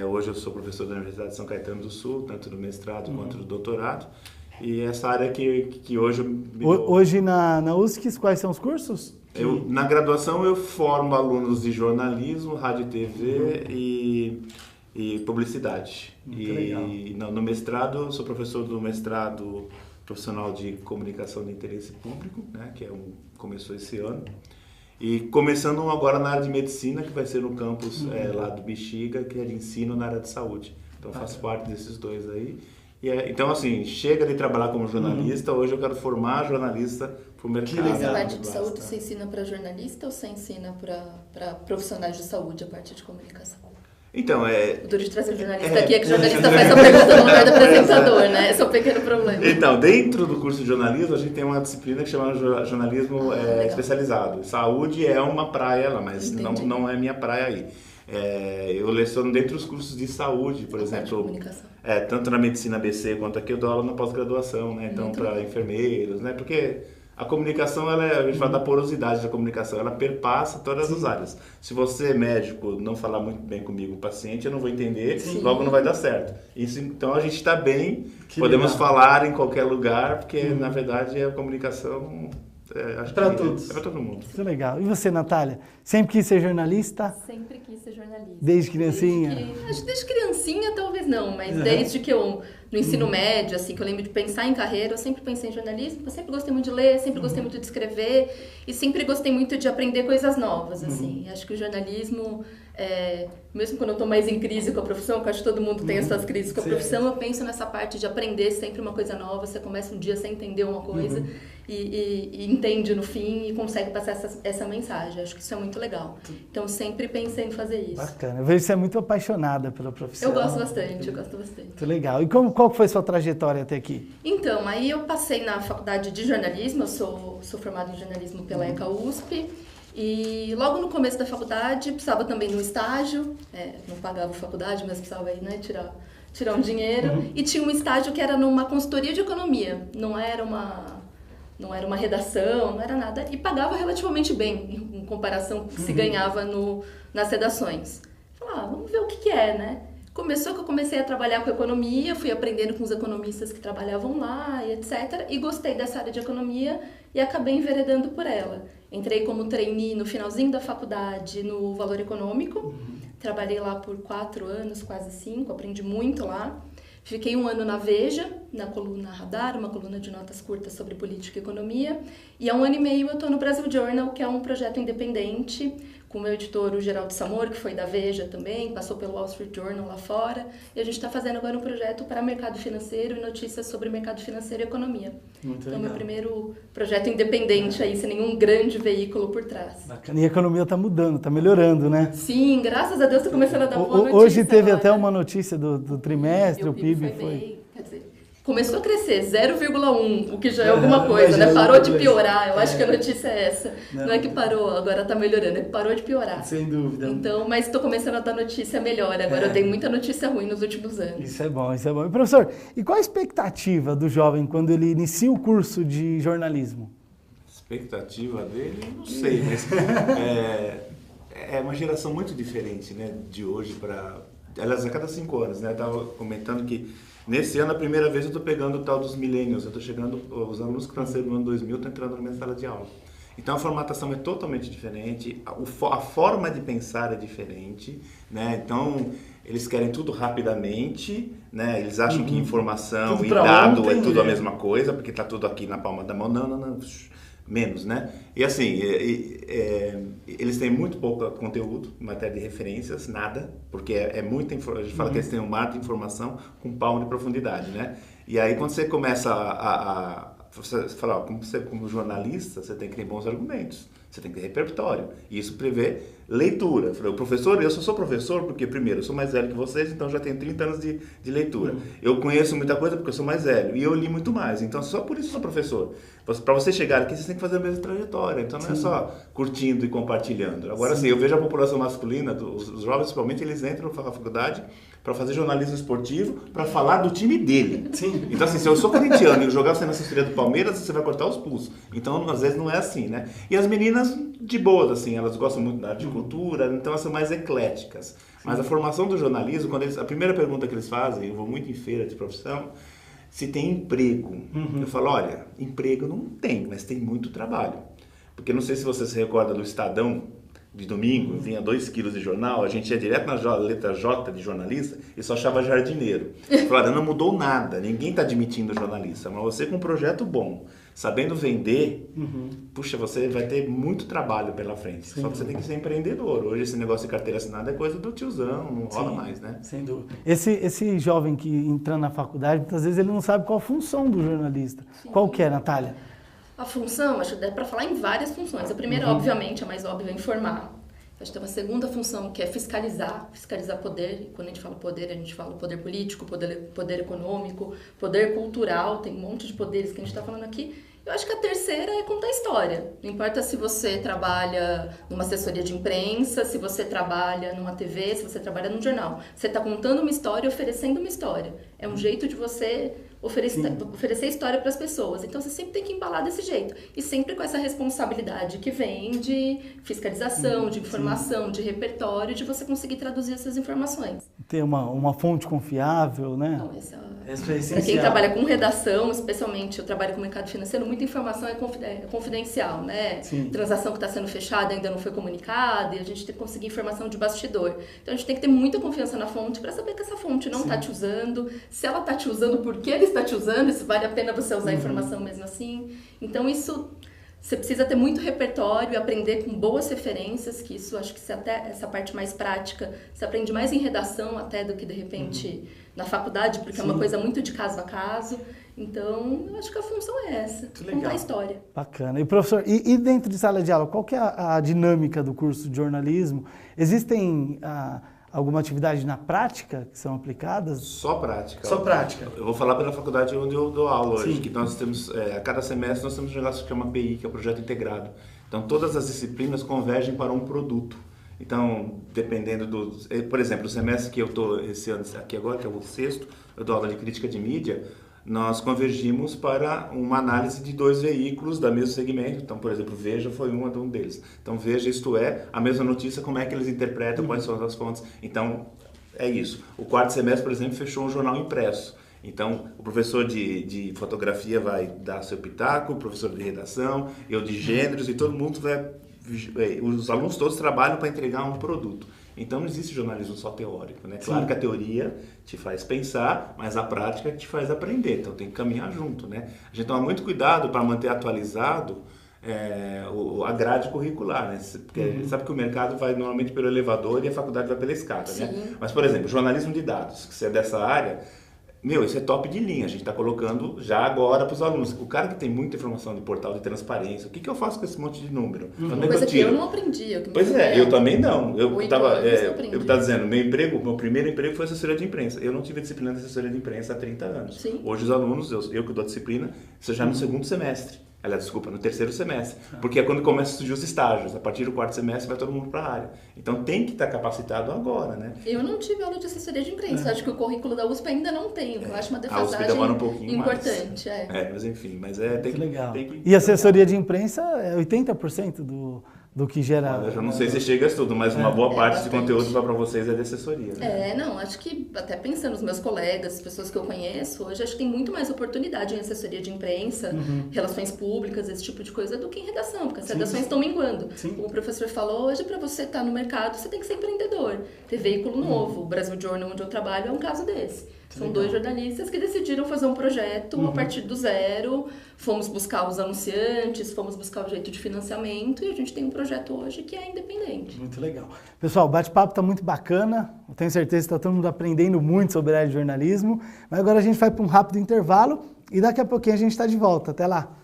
Hoje eu sou professor da Universidade de São Caetano do Sul, tanto do mestrado quanto do doutorado. E essa área que hoje Hoje na USC, quais são os cursos? Na graduação eu formo alunos de jornalismo, rádio e TV e publicidade. E no mestrado, eu sou professor do mestrado profissional de comunicação de interesse público, né, que começou esse ano. E começando agora na área de medicina, que vai ser no campus lá do Bexiga, que é de ensino na área de saúde. Então faço parte desses dois aí. Então assim, chega de trabalhar como jornalista, hoje eu quero formar jornalista para o mercado. Essa parte de saúde você ensina para jornalista ou você ensina para profissionais de saúde a parte de comunicação? Então, O duro de trazer o jornalista aqui é que o jornalista faz a pergunta no lugar do apresentador, né? Esse é um pequeno problema. Então, dentro do curso de jornalismo, a gente tem uma disciplina que chama jornalismo especializado. Saúde é uma praia lá, mas não é minha praia aí. Eu leciono dentro dos cursos de saúde, por exemplo. Tanto na medicina ABC quanto aqui, eu dou aula na pós-graduação, né? Então, para enfermeiros, né? Porque a comunicação, a gente fala da porosidade da comunicação, ela perpassa todas as áreas. Se você, médico, não falar muito bem comigo, o paciente, eu não vou entender, logo não vai dar certo. Então a gente está bem, podemos falar em qualquer lugar, porque na verdade a comunicação para todos. É para todo mundo. Muito legal. E você, Natália? Sempre quis ser jornalista? Sempre quis ser jornalista. Desde criancinha? Acho que desde criancinha talvez não, mas desde que eu, no ensino médio, assim, que eu lembro de pensar em carreira, eu sempre pensei em jornalismo, eu sempre gostei muito de ler, sempre gostei muito de escrever e sempre gostei muito de aprender coisas novas, assim. Acho que o jornalismo, mesmo quando eu estou mais em crise com a profissão, que acho que todo mundo tem essas crises com a profissão, eu penso nessa parte de aprender sempre uma coisa nova, você começa um dia sem entender uma coisa e entende no fim e consegue passar essa mensagem. Acho que isso é muito legal. Então, sempre pensei em fazer isso. Bacana. Eu vejo que você é muito apaixonada pela profissão. Eu gosto bastante. Muito legal. E qual foi a sua trajetória até aqui? Então, aí eu passei na faculdade de jornalismo, eu sou formada em jornalismo pela ECA USP, e logo no começo da faculdade precisava também de um estágio, não pagava a faculdade, mas precisava aí, né, tirar um dinheiro, e tinha um estágio que era numa consultoria de economia, não era uma redação, não era nada, e pagava relativamente bem, em comparação com o que se ganhava nas redações. Falei, vamos ver o que é, né? Começou que eu comecei a trabalhar com economia, fui aprendendo com os economistas que trabalhavam lá, e etc. E gostei dessa área de economia e acabei enveredando por ela. Entrei como trainee no finalzinho da faculdade no Valor Econômico, trabalhei lá por 4 anos, quase 5, aprendi muito lá. Fiquei 1 ano na Veja, na coluna Radar, uma coluna de notas curtas sobre política e economia. E há 1 ano e meio eu estou no Brasil Journal, que é um projeto independente, com o meu editor, o Geraldo Samor, que foi da Veja também, passou pelo Wall Street Journal lá fora. E a gente está fazendo agora um projeto para mercado financeiro e notícias sobre mercado financeiro e economia. Muito legal. Meu primeiro projeto independente aí, sem nenhum grande veículo por trás. Bacana. E a economia está mudando, está melhorando, né? Sim, graças a Deus está começando a dar boa notícia. Hoje teve agora. Até uma notícia do trimestre, o PIB foi... Quer dizer, começou a crescer 0,1, o que já é alguma coisa, né? Parou de piorar, eu acho que a notícia é essa. Não é que parou, agora tá melhorando, é que parou de piorar. Sem dúvida. Então, mas estou começando a dar notícia melhor, agora eu dei muita notícia ruim nos últimos anos. Isso é bom, isso é bom. E, professor, e qual a expectativa do jovem quando ele inicia o curso de jornalismo? Expectativa dele, não sei, mas é uma geração muito diferente, né, de hoje para... Aliás, a cada 5 anos, né? Eu estava comentando que nesse ano, a primeira vez, eu estou pegando o tal dos millennials. Eu estou chegando, os alunos que nasceram no ano 2000 estão entrando na minha sala de aula. Então, a formatação é totalmente diferente, a forma de pensar é diferente, né? Então, eles querem tudo rapidamente, né? Eles acham que informação e dado ontem, é tudo a mesma coisa, porque está tudo aqui na palma da mão. Não. Menos, né? E assim, eles têm muito pouco conteúdo em matéria de referências, nada, porque é muita informação. A gente fala que eles têm um mar de informação com palmo de profundidade, né? E aí, quando você começa você fala, como jornalista, você tem que ter bons argumentos, você tem que ter repertório. E isso prevê leitura. Eu só sou professor porque, primeiro, eu sou mais velho que vocês, então já tenho 30 anos de leitura. Eu conheço muita coisa porque eu sou mais velho e eu li muito mais. Então, só por isso eu sou professor. Para você chegar aqui, você tem que fazer a mesma trajetória. Então, não é só curtindo e compartilhando. Agora, sim, eu vejo a população masculina, os jovens, principalmente, eles entram na faculdade para fazer jornalismo esportivo, para falar do time dele. Sim. Então, assim, se eu sou corintiano e eu jogar você na assessoria do Palmeiras, você vai cortar os pulsos. Então, às vezes, não é assim, né? E as meninas, de boas, assim, elas gostam muito da arte de cultura, então elas são mais ecléticas. Sim. Mas a formação do jornalismo, a primeira pergunta que eles fazem, eu vou muito em feira de profissão, se tem emprego. Eu falo, olha, emprego não tem, mas tem muito trabalho. Porque não sei se você se recorda do Estadão, de domingo, vinha 2 quilos de jornal, a gente ia direto na letra J de jornalista e só achava jardineiro. Falaram, não mudou nada, ninguém está admitindo jornalista, mas você com um projeto bom, sabendo vender, puxa, você vai ter muito trabalho pela frente. Só que você tem que ser empreendedor. Hoje esse negócio de carteira assinada é coisa do tiozão, não rola mais, né? Sem dúvida. Esse jovem que entra na faculdade, muitas vezes ele não sabe qual a função do jornalista. Sim. Qual que é, Natália? A função, acho que dá para falar em várias funções. A primeira, obviamente, a mais óbvia, é informar. A gente tem uma segunda função, que é fiscalizar poder. E quando a gente fala poder político, poder econômico, poder cultural, tem um monte de poderes que a gente está falando aqui. Eu acho que a terceira é contar história. Não importa se você trabalha numa assessoria de imprensa, se você trabalha numa TV, se você trabalha num jornal. Você está contando uma história, oferecendo uma história. É um jeito de você oferecer história para as pessoas. Então, você sempre tem que embalar desse jeito. E sempre com essa responsabilidade que vem de fiscalização, de informação, de repertório, de você conseguir traduzir essas informações. Ter uma fonte confiável, né? Não, essa é essencial. Para quem trabalha com redação, especialmente eu trabalho com mercado financeiro, muita informação é confidencial, né? Sim. Transação que está sendo fechada ainda não foi comunicada e a gente tem que conseguir informação de bastidor. Então, a gente tem que ter muita confiança na fonte para saber que essa fonte não está te usando. Se ela está te usando, por que ele está te usando? Se vale a pena você usar a informação mesmo assim. Então, isso... Você precisa ter muito repertório e aprender com boas referências, que isso, acho que até essa parte mais prática, você aprende mais em redação até do que, de repente, na faculdade, porque é uma coisa muito de caso a caso. Então, eu acho que a função é essa, contar a história. Bacana. E, professor, e dentro de sala de aula, qual que é a dinâmica do curso de jornalismo? Existem... alguma atividade na prática que são aplicadas? Só prática. Só prática. Eu vou falar pela faculdade onde eu dou aula hoje, que nós temos, a cada semestre nós temos um negócio que chama PI, que é o Projeto Integrado. Então, todas as disciplinas convergem para um produto. Então, dependendo por exemplo, o semestre que eu estou esse ano aqui agora, que é o 6º, eu dou aula de crítica de mídia, nós convergimos para uma análise de 2 veículos da mesmo segmento. Então, por exemplo, Veja foi um deles. Então, Veja, isto é, a mesma notícia, como é que eles interpretam, quais são as fontes. Então, é isso. O 4º semestre, por exemplo, fechou um jornal impresso. Então, o professor de fotografia vai dar seu pitaco, o professor de redação, eu de gêneros, e todo mundo os alunos todos trabalham para entregar um produto. Então, não existe jornalismo só teórico, né? Claro que a teoria te faz pensar, mas a prática te faz aprender. Então, tem que caminhar junto, né? A gente toma muito cuidado para manter atualizado a grade curricular, né? Porque sabe que o mercado vai normalmente pelo elevador e a faculdade vai pela escada, né? Mas, por exemplo, jornalismo de dados, que você é dessa área, isso é top de linha, a gente está colocando já agora para os alunos. O cara que tem muita informação de portal de transparência, o que eu faço com esse monte de número? Coisa que eu não aprendi. Pois é, eu também não. Eu estava dizendo, meu primeiro emprego foi assessoria de imprensa. Eu não tive a disciplina de assessoria de imprensa há 30 anos. Sim. Hoje os alunos, eu que dou a disciplina, isso já no segundo semestre. Aliás, desculpa, no terceiro semestre. Porque é quando começam a surgir os estágios. A partir do quarto semestre vai todo mundo para a área. Então tem que estar capacitado agora, né? Eu não tive aula de assessoria de imprensa. Acho que o currículo da USP ainda não tem. Eu acho uma defasagem demora um pouquinho importante. Mais. Mas enfim, tem que... legal. Tem que... E assessoria de imprensa é 80% do que gera... Eu já não sei se chega a tudo, mas uma boa parte de conteúdo vai para vocês é de assessoria. Né? Acho que até pensando nos meus colegas, as pessoas que eu conheço, hoje acho que tem muito mais oportunidade em assessoria de imprensa, relações públicas, esse tipo de coisa, do que em redação, porque as redações estão minguando. Como o professor falou, hoje para você estar no mercado, você tem que ser empreendedor, ter veículo novo. O Brasil Journal, onde eu trabalho, é um caso desse. São 2 jornalistas que decidiram fazer um projeto a partir do zero, fomos buscar os anunciantes, fomos buscar o jeito de financiamento e a gente tem um projeto hoje que é independente. Muito legal. Pessoal, o bate-papo está muito bacana, eu tenho certeza que está todo mundo aprendendo muito sobre a área de jornalismo, mas agora a gente vai para um rápido intervalo e daqui a pouquinho a gente está de volta. Até lá!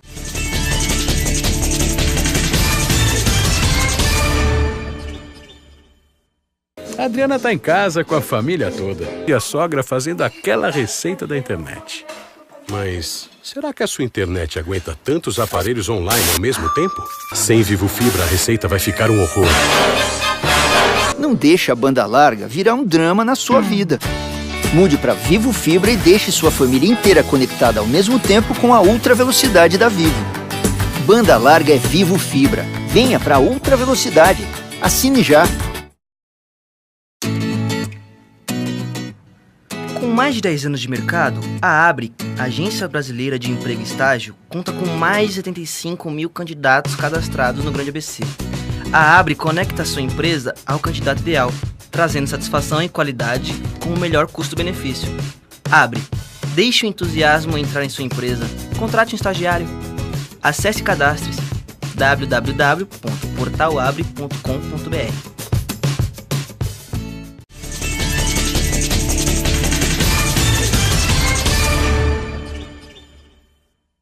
A Adriana está em casa com a família toda e a sogra fazendo aquela receita da internet. Mas será que a sua internet aguenta tantos aparelhos online ao mesmo tempo? Sem Vivo Fibra, a receita vai ficar um horror. Não deixe a banda larga virar um drama na sua vida. Mude para Vivo Fibra e deixe sua família inteira conectada ao mesmo tempo com a ultra velocidade da Vivo. Banda larga é Vivo Fibra. Venha para a ultra velocidade. Assine já. Com mais de 10 anos de mercado, a ABRE, Agência Brasileira de Emprego e Estágio, conta com mais de 75 mil candidatos cadastrados no Grande ABC. A ABRE conecta a sua empresa ao candidato ideal, trazendo satisfação e qualidade com o melhor custo-benefício. ABRE, deixe o entusiasmo entrar em sua empresa. Contrate um estagiário. Acesse e cadastre-se www.portalabre.com.br.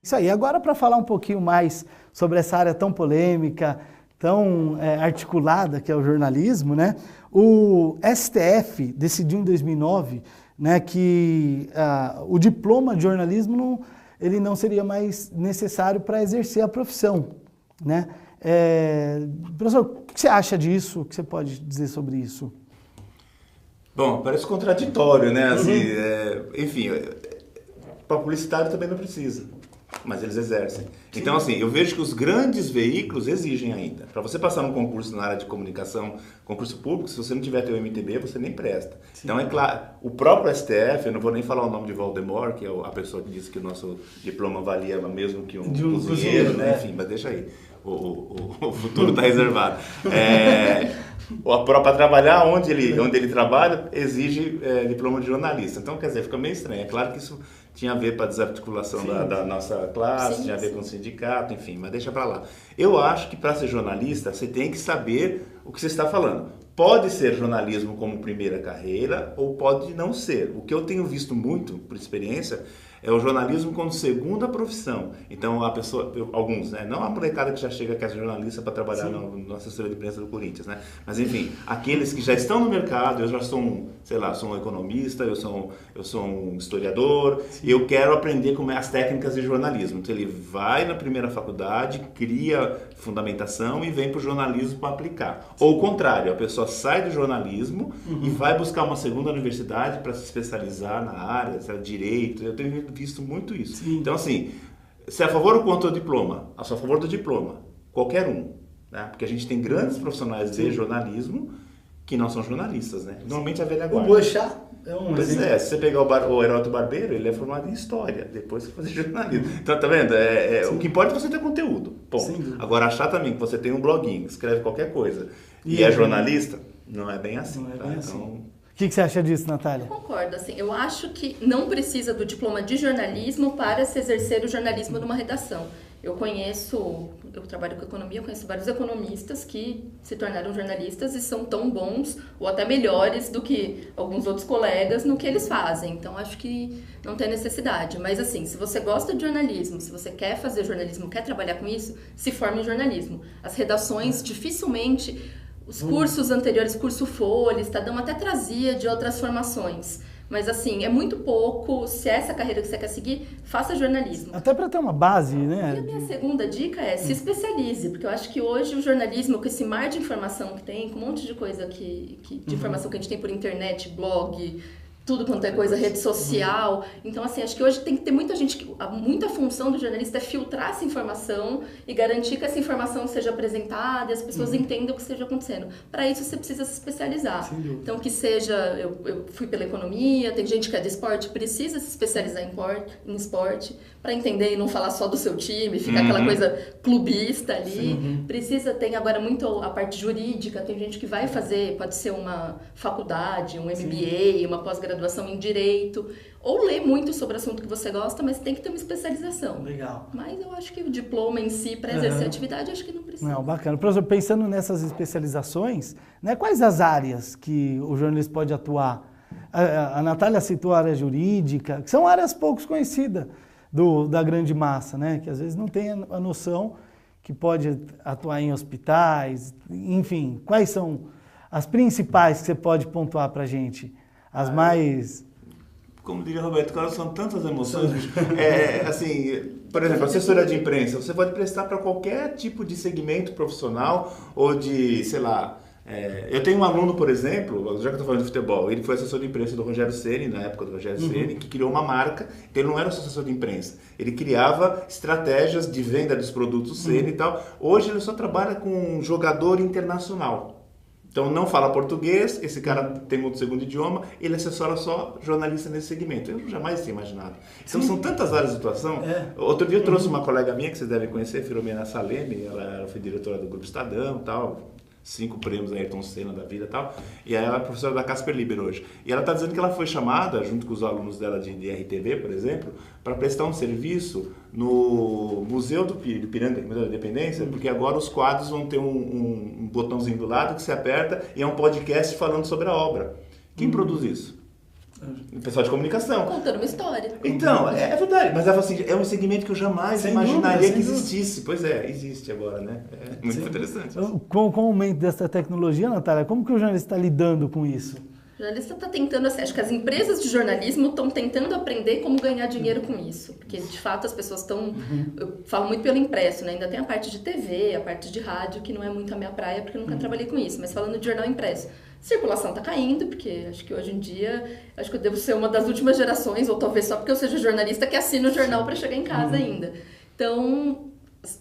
Isso aí, agora para falar um pouquinho mais sobre essa área tão polêmica, tão articulada que é o jornalismo, né? O STF decidiu em 2009, né, que o diploma de jornalismo ele não seria mais necessário para exercer a profissão, né? Professor, o que você acha disso? O que você pode dizer sobre isso? Bom, parece contraditório, né? Assim, enfim, para publicitário também não precisa. Mas eles exercem. Sim. Então, assim, eu vejo que os grandes veículos exigem ainda. Para você passar num concurso na área de comunicação, concurso público, se você não tiver teu MTB, você nem presta. Sim. Então, é claro, o próprio STF, eu não vou nem falar o nome de Voldemort, que é a pessoa que disse que o nosso diploma valia mesmo que um cozinheiro, né? Enfim, mas deixa aí. O futuro está reservado. Para trabalhar onde ele trabalha, exige diploma de jornalista. Então, quer dizer, fica meio estranho. É claro que isso tinha a ver com a desarticulação da nossa classe, tinha a ver com o sindicato, enfim, mas deixa para lá. Eu acho que para ser jornalista, você tem que saber o que você está falando. Pode ser jornalismo como primeira carreira ou pode não ser. O que eu tenho visto muito, por experiência, é o jornalismo como segunda profissão. Então, a pessoa, alguns, né? Não a molecada que já chega que é jornalista para trabalhar na assessoria de imprensa do Corinthians, né? Mas, enfim, aqueles que já estão no mercado, eu já sou sou um economista, eu sou um historiador, e eu quero aprender como é as técnicas de jornalismo. Então, ele vai na primeira faculdade, cria fundamentação e vem para o jornalismo para aplicar. Ou o contrário, a pessoa sai do jornalismo e vai buscar uma segunda universidade para se especializar na área, direito. Eu tenho visto muito isso. Sim. Então, assim, se é a favor ou contra o diploma? Eu sou a favor do diploma, qualquer um. Né? Porque a gente tem grandes profissionais de jornalismo que não são jornalistas, né? Normalmente a velha guarda. O Boechat é um Pois é, se você pegar o Heródoto Barbeiro, ele é formado em História, depois você fazer jornalismo. Então, tá vendo? O que importa é você ter conteúdo. Ponto. Agora, achar também que você tem um bloguinho, escreve qualquer coisa e é jornalista, não é bem assim. Não é bem assim. O que você acha disso, Natália? Eu concordo, assim, eu acho que não precisa do diploma de jornalismo para se exercer o jornalismo numa redação. Eu trabalho com economia, eu conheço vários economistas que se tornaram jornalistas e são tão bons ou até melhores do que alguns outros colegas no que eles fazem. Então, acho que não tem necessidade. Mas, assim, se você gosta de jornalismo, se você quer fazer jornalismo, quer trabalhar com isso, se forme em jornalismo. As redações, dificilmente, os cursos anteriores, curso Folha, Estadão, até trazia de outras formações. Mas, assim, é muito pouco. Se é essa carreira que você quer seguir, faça jornalismo. Até para ter uma base, né? E a minha segunda dica é se especialize, porque eu acho que hoje o jornalismo, com esse mar de informação que tem, com um monte de coisa de informação que a gente tem por internet, blog, tudo quanto é coisa, rede social. Então, assim, acho que hoje tem que ter muita gente, muita função do jornalista é filtrar essa informação e garantir que essa informação seja apresentada e as pessoas entendam o que esteja acontecendo. Para isso, você precisa se especializar. Então, que seja, eu fui pela economia, tem gente que é de esporte, precisa se especializar em esporte para entender e não falar só do seu time, ficar aquela coisa clubista ali. Tem agora muito a parte jurídica, tem gente que vai fazer, pode ser uma faculdade, um MBA, uma pós-graduação em Direito, ou ler muito sobre o assunto que você gosta, mas tem que ter uma especialização. Legal. Mas eu acho que o diploma em si, para exercer a atividade, acho que não precisa. Não, bacana. Professor, pensando nessas especializações, né, quais as áreas que o jornalista pode atuar? A Natália citou a área jurídica, que são áreas pouco conhecidas da grande massa, né, que às vezes não tem a noção que pode atuar em hospitais, enfim. Quais são as principais que você pode pontuar para a gente? As mais... Como diria Roberto Carlos, são tantas emoções. Assim, por exemplo, assessoria de imprensa, você pode prestar para qualquer tipo de segmento profissional ou de, sei lá... eu tenho um aluno, por exemplo, já que eu estou falando de futebol, ele foi assessor de imprensa do Rogério Ceni, na época do Rogério Ceni, que criou uma marca, então ele não era assessor de imprensa, ele criava estratégias de venda dos produtos Ceni e tal. Hoje ele só trabalha com um jogador internacional. Então não fala português, esse cara tem outro segundo idioma, ele assessora só jornalista nesse segmento. Eu jamais tinha imaginado. Então são tantas áreas de atuação. Outro dia eu trouxe uma colega minha, que vocês devem conhecer, Filomena Saleme, ela foi diretora do Grupo Estadão e tal, 5 prêmios Ayrton Senna da vida e tal, e ela é professora da Casper Liber hoje. E ela está dizendo que ela foi chamada, junto com os alunos dela de RTV, por exemplo, para prestar um serviço no Museu do Ipiranga, da Independência, porque agora os quadros vão ter um botãozinho do lado que se aperta e é um podcast falando sobre a obra. Quem produz isso? O pessoal de comunicação. Contando uma história. Então, é verdade, mas ela fala assim, é um segmento que eu jamais imaginaria que existisse. Pois é, existe agora, né? É muito interessante. Com o aumento dessa tecnologia, Natália, como que o jornalista está lidando com isso? O jornalista está tentando, assim, acho que as empresas de jornalismo estão tentando aprender como ganhar dinheiro com isso. Porque, de fato, as pessoas estão... Eu falo muito pelo impresso, né? Ainda tem a parte de TV, a parte de rádio, que não é muito a minha praia, porque eu nunca trabalhei com isso. Mas falando de jornal impresso, circulação está caindo, porque acho que hoje em dia, acho que eu devo ser uma das últimas gerações, ou talvez só porque eu seja jornalista, que assina o jornal para chegar em casa ainda. Então,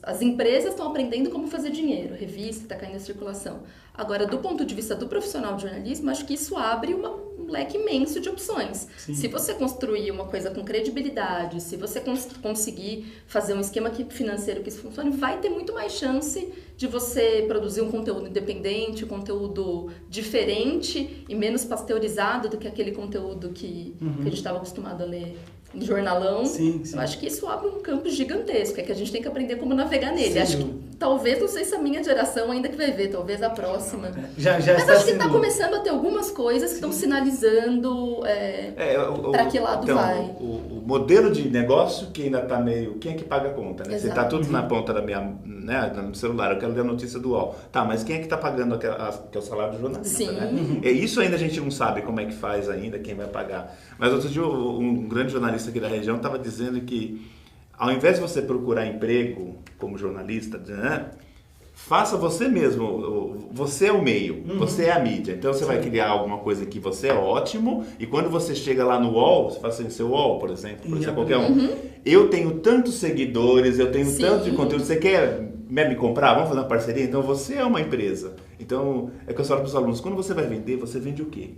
as empresas estão aprendendo como fazer dinheiro, revista está caindo a circulação. Agora, do ponto de vista do profissional de jornalismo, acho que isso abre um leque imenso de opções. Sim. Se você construir uma coisa com credibilidade, se você conseguir fazer um esquema financeiro que isso funcione, vai ter muito mais chance de você produzir um conteúdo independente, um conteúdo diferente e menos pasteurizado do que aquele conteúdo que a gente estava acostumado a ler em jornalão. Sim. Eu acho que isso abre um campo gigantesco, é que a gente tem que aprender como navegar nele. Acho que talvez, não sei se a minha geração ainda que vai ver, talvez a próxima. Já mas acho que está começando a ter algumas coisas que estão sinalizando para que lado então, vai. O modelo de negócio que ainda está meio... Quem é que paga a conta? Né? Você está tudo na ponta da minha, né, no celular, eu quero ler a notícia do UOL. Tá, mas quem é que está pagando que é o salário do jornalista? Sim. Né? Isso ainda a gente não sabe como é que faz ainda, quem vai pagar. Mas outro dia um grande jornalista aqui da região estava dizendo que ao invés de você procurar emprego como jornalista, né, faça você mesmo, você é o meio, você é a mídia, então você vai criar alguma coisa que você é ótimo e quando você chega lá no UOL, você faz assim, seu UOL, por exemplo, qualquer um, eu tenho tantos seguidores, eu tenho tanto de conteúdo, você quer me comprar? Vamos fazer uma parceria? Então você é uma empresa. Então, é que eu falo para os alunos, quando você vai vender, você vende o quê?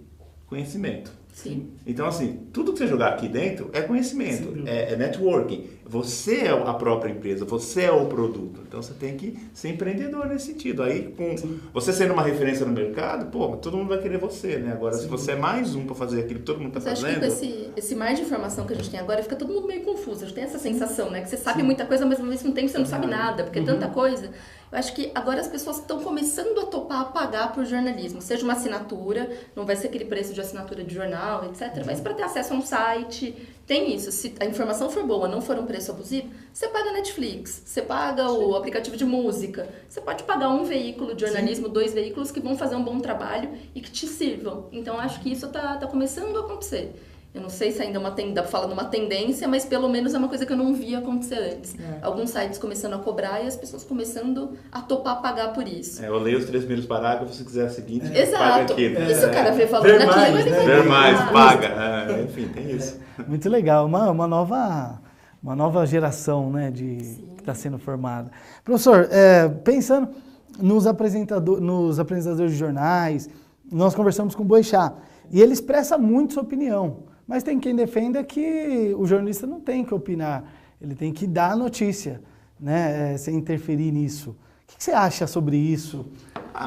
conhecimento. Sim. Então, assim, tudo que você jogar aqui dentro é conhecimento, é networking. Você é a própria empresa, você é o produto. Então, você tem que ser empreendedor nesse sentido. Aí, com você sendo uma referência no mercado, pô, todo mundo vai querer você, né? Agora, se você é mais um para fazer aquilo que todo mundo está fazendo... Acho que com esse mar de informação que a gente tem agora, fica todo mundo meio confuso. A gente tem essa sensação, né? Que você sabe muita coisa, mas ao mesmo tempo você não sabe nada, porque é tanta coisa. Eu acho que agora as pessoas estão começando a topar a pagar por jornalismo. Seja uma assinatura, não vai ser aquele preço de assinatura de jornal, etc. Mas para ter acesso a um site, tem isso. Se a informação for boa, não for um preço abusivo, você paga Netflix, você paga o aplicativo de música, você pode pagar um veículo de jornalismo, 2 veículos que vão fazer um bom trabalho e que te sirvam. Então, acho que isso tá começando a acontecer. Eu não sei se ainda dá pra falar numa tendência, mas pelo menos é uma coisa que eu não via acontecer antes. Alguns sites começando a cobrar e as pessoas começando a topar pagar por isso. Eu leio os 3 primeiros parágrafos, se quiser a seguinte, Exato. paga aqui. Né? E se o cara vê valor Ver naquilo, mais, ele né? vai Ver mais, pagar. paga. Enfim, tem isso. Muito legal, uma nova geração, né, que está sendo formada. Professor, pensando nos apresentadores de jornais, nós conversamos com o Boechat e ele expressa muito sua opinião, mas tem quem defenda que o jornalista não tem que opinar, ele tem que dar a notícia, né, sem interferir nisso. O que você acha sobre isso?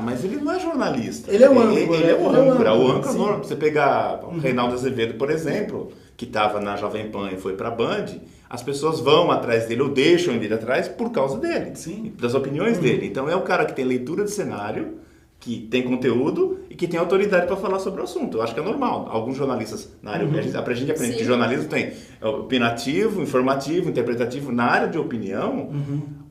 Mas ele não é jornalista. Ele é o âncora. Ele é o âncora. O âncora, sim. você pegar o Reinaldo Azevedo, por exemplo, que estava na Jovem Pan e foi para a Band, as pessoas vão atrás dele ou deixam ele atrás por causa dele, das opiniões dele. Então é o cara que tem leitura de cenário, que tem conteúdo e que tem autoridade para falar sobre o assunto. Eu acho que é normal. Alguns jornalistas na área, a gente aprende que jornalismo tem opinativo, informativo, interpretativo. Na área de opinião,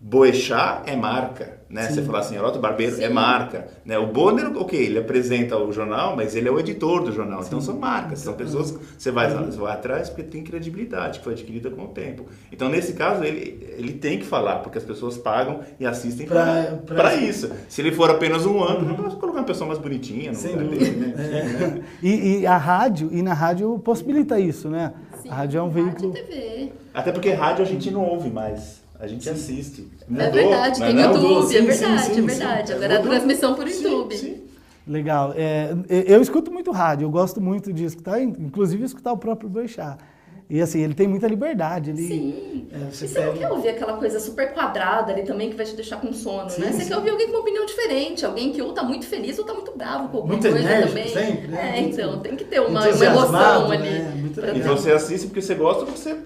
Boechat é marca, né? Você falar assim, Heródoto Barbeiro é marca, né? O Bonner, ele apresenta o jornal, mas ele é o editor do jornal. Então são marcas, são pessoas que você vai atrás porque tem credibilidade, que foi adquirida com o tempo. Então nesse caso ele tem que falar, porque as pessoas pagam e assistem para isso. Se ele for apenas um âncora, vamos colocar uma pessoa mais bonitinha no lugar dele, né? E na rádio possibilita isso, né? Sim, a rádio é um veículo... Rádio e TV. Até porque rádio a gente não ouve mais. A gente assiste. É verdade, tem YouTube, é verdade. Agora é a transmissão por YouTube. Sim. Legal. Eu escuto muito rádio, eu gosto muito de escutar, inclusive escutar o próprio Boechat. E assim, ele tem muita liberdade. Sim. Você não quer ouvir aquela coisa super quadrada ali também que vai te deixar com sono, né? Você quer ouvir alguém com uma opinião diferente, alguém que ou tá muito feliz ou tá muito bravo com alguma coisa também. Sempre, né? Então, tem que ter uma emoção ali. E você assiste porque você gosta, você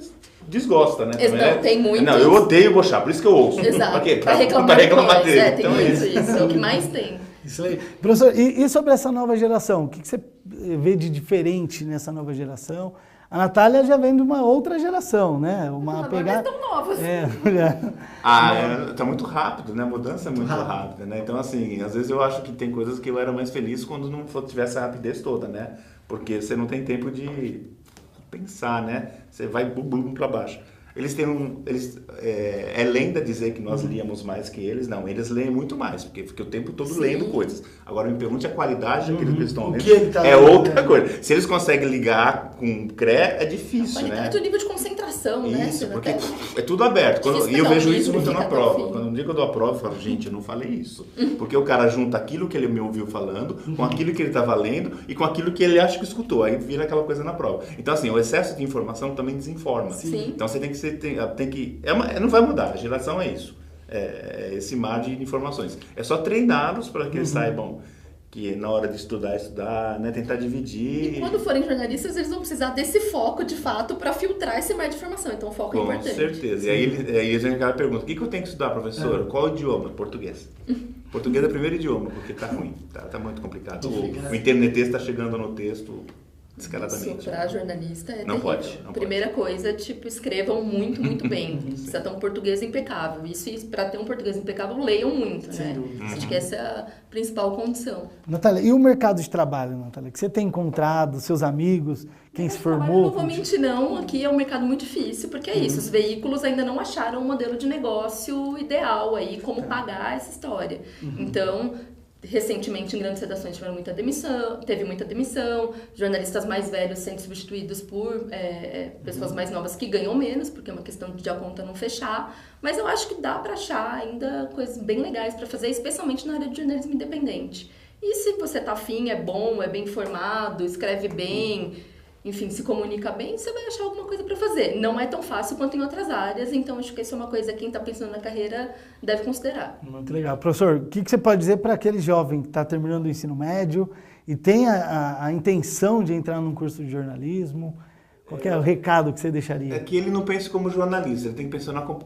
desgosta, né? Não, tem muito. Não, eu odeio o Boechat, por isso que eu ouço. Exato. Pra quê? Pra reclamar dele. tem então muito isso. É o que mais tem. Isso aí. Professor, e sobre essa nova geração? O que você vê de diferente nessa nova geração? A Natália já vem de uma outra geração, né? Agora eles estão novos. Tá muito rápido, né? A mudança é muito rápida, né? Então, assim, às vezes eu acho que tem coisas que eu era mais feliz quando não tivesse a rapidez toda, né? Porque você não tem tempo de pensar, né? Você vai bum para baixo. Eles têm é lenda dizer que nós líamos mais que eles. Não, eles leem muito mais, porque fica o tempo todo lendo coisas. Agora, me pergunte a qualidade daquilo que eles estão lendo. Outra coisa. Se eles conseguem ligar com CRE, é difícil, né? Qualidade, o nível de concentração, né? Isso, porque é tudo aberto. E eu vejo isso muito na prova. Quando um dia que eu dou a prova, eu falo, gente, eu não falei isso. Porque o cara junta aquilo que ele me ouviu falando, com aquilo que ele estava lendo e com aquilo que ele acha que escutou. Aí vira aquela coisa na prova. Então, assim, o excesso de informação também desinforma. Sim. Então, você tem que não vai mudar, a geração é isso. É esse mar de informações. É só treiná-los para que eles saibam que na hora de estudar, né, tentar dividir. E quando forem jornalistas, eles vão precisar desse foco, de fato, para filtrar esse mar de informação. Então, o foco é importante. Com certeza. E aí a gente pergunta, o que eu tenho que estudar, professor? Qual idioma? Português. Português é o primeiro idioma, porque tá ruim, tá muito complicado. O internetês está chegando no texto descaradamente. Isso, para jornalista é não terrível. Não Primeira pode. coisa, escrevam muito, muito bem. Precisa ter um português impecável. Isso, para ter um português impecável, leiam muito, né? Acho que essa é a principal condição. Natália, e o mercado de trabalho, Natália? Que você tem encontrado, seus amigos, quem se formou? Não vou mentir, não. Aqui é um mercado muito difícil, porque é isso. Os veículos ainda não acharam um modelo de negócio ideal aí, como pagar essa história. Então, recentemente, em grandes redações, teve muita demissão, jornalistas mais velhos sendo substituídos por pessoas mais novas que ganham menos, porque é uma questão de a conta não fechar. Mas eu acho que dá para achar ainda coisas bem legais para fazer, especialmente na área de jornalismo independente. E se você tá afim, é bom, é bem formado, escreve bem, enfim, se comunica bem, você vai achar alguma coisa para fazer. Não é tão fácil quanto em outras áreas, então acho que isso é uma coisa que quem está pensando na carreira deve considerar. Muito legal. Professor, o que você pode dizer para aquele jovem que está terminando o ensino médio e tem a intenção de entrar num curso de jornalismo? Qual que é o recado que você deixaria? É que ele não pense como jornalista, ele tem que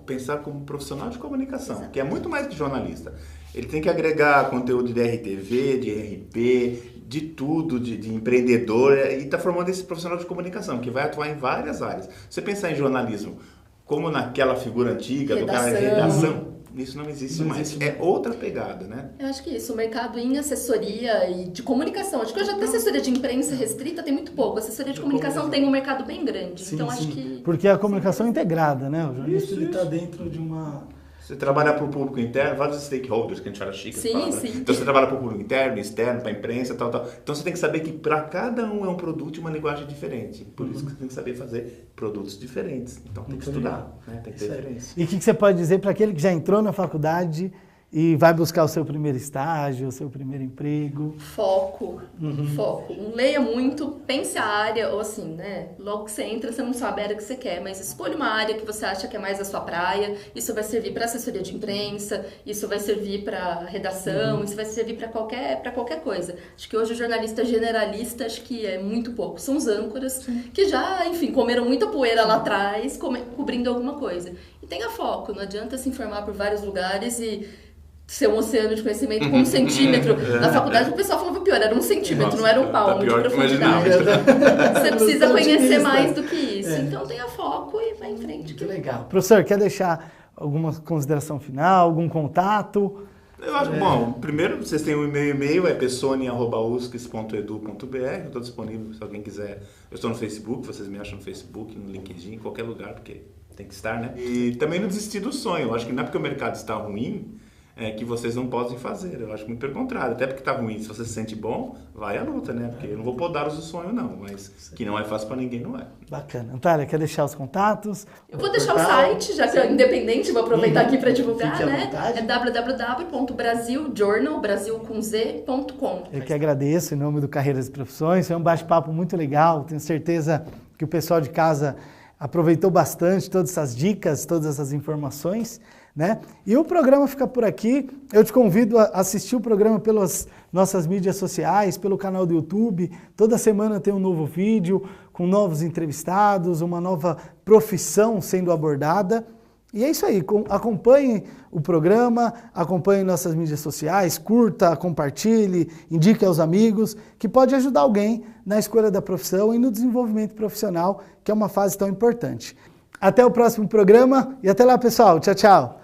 pensar como profissional de comunicação, Exato. Que é muito mais que jornalista. Ele tem que agregar conteúdo de RTV, de RP, de tudo, de empreendedor, e está formando esse profissional de comunicação, que vai atuar em várias áreas. Você pensar em jornalismo como naquela figura antiga, do cara de redação, isso não existe mais. É outra pegada, né? Eu acho que isso, o mercado em assessoria e de comunicação. Acho que hoje até assessoria de imprensa restrita tem muito pouco. Assessoria de comunicação tem um mercado bem grande. Sim, então sim. acho que... Porque a comunicação é integrada, né? O jornalista está dentro de uma... Você trabalha para o público interno, vários stakeholders, que a gente fala chique. Sim, fala, sim. Né? Então você trabalha para o público interno, externo, para a imprensa, tal. Então você tem que saber que para cada um é um produto e uma linguagem diferente. Por isso que você tem que saber fazer produtos diferentes. Então tem que estudar, né? Tem que ter referência. E o que você pode dizer para aquele que já entrou na faculdade e vai buscar o seu primeiro estágio, o seu primeiro emprego? Foco. Foco. Não leia muito, pense a área, ou assim, né? Logo que você entra, você não sabe a área que você quer, mas escolha uma área que você acha que é mais a sua praia. Isso vai servir para assessoria de imprensa, isso vai servir para redação, isso vai servir para qualquer coisa. Acho que hoje o jornalista generalista, acho que é muito pouco. São os âncoras que já, enfim, comeram muita poeira lá atrás, cobrindo alguma coisa. E tenha foco, não adianta se informar por vários lugares e ser um oceano de conhecimento com 1 centímetro. Na faculdade o pessoal falava pior, era 1 centímetro, não era um palmo de profundidade. Você precisa conhecer mais do que isso. Então tenha foco e vai em frente. Que legal. Professor, quer deixar alguma consideração final, algum contato? Eu acho, bom, primeiro vocês têm um e-mail, é pessoni@uscs.edu.br, eu estou disponível se alguém quiser. Eu estou no Facebook, vocês me acham no Facebook, no LinkedIn, em qualquer lugar, porque tem que estar, né? E também não desistir do sonho. Eu acho que não é porque o mercado está ruim que vocês não podem fazer. Eu acho muito pelo contrário. Até porque está ruim, se você se sente bom, vai à luta, né? Porque eu não vou podar-los do sonho, não. Mas que não é fácil para ninguém, não é. Bacana. Natália, quer deixar os contatos? Eu vou deixar o site, já que é independente, vou aproveitar aqui para divulgar, né? É www.brasiljournal.com. Eu que agradeço em nome do Carreiras e Profissões. Foi um bate-papo muito legal. Tenho certeza que o pessoal de casa aproveitou bastante todas essas dicas, todas essas informações, né? E o programa fica por aqui. Eu te convido a assistir o programa pelas nossas mídias sociais, pelo canal do YouTube. Toda semana tem um novo vídeo com novos entrevistados, uma nova profissão sendo abordada. E é isso aí, acompanhe o programa, acompanhe nossas mídias sociais, curta, compartilhe, indique aos amigos, que pode ajudar alguém na escolha da profissão e no desenvolvimento profissional, que é uma fase tão importante. Até o próximo programa e até lá, pessoal. Tchau, tchau.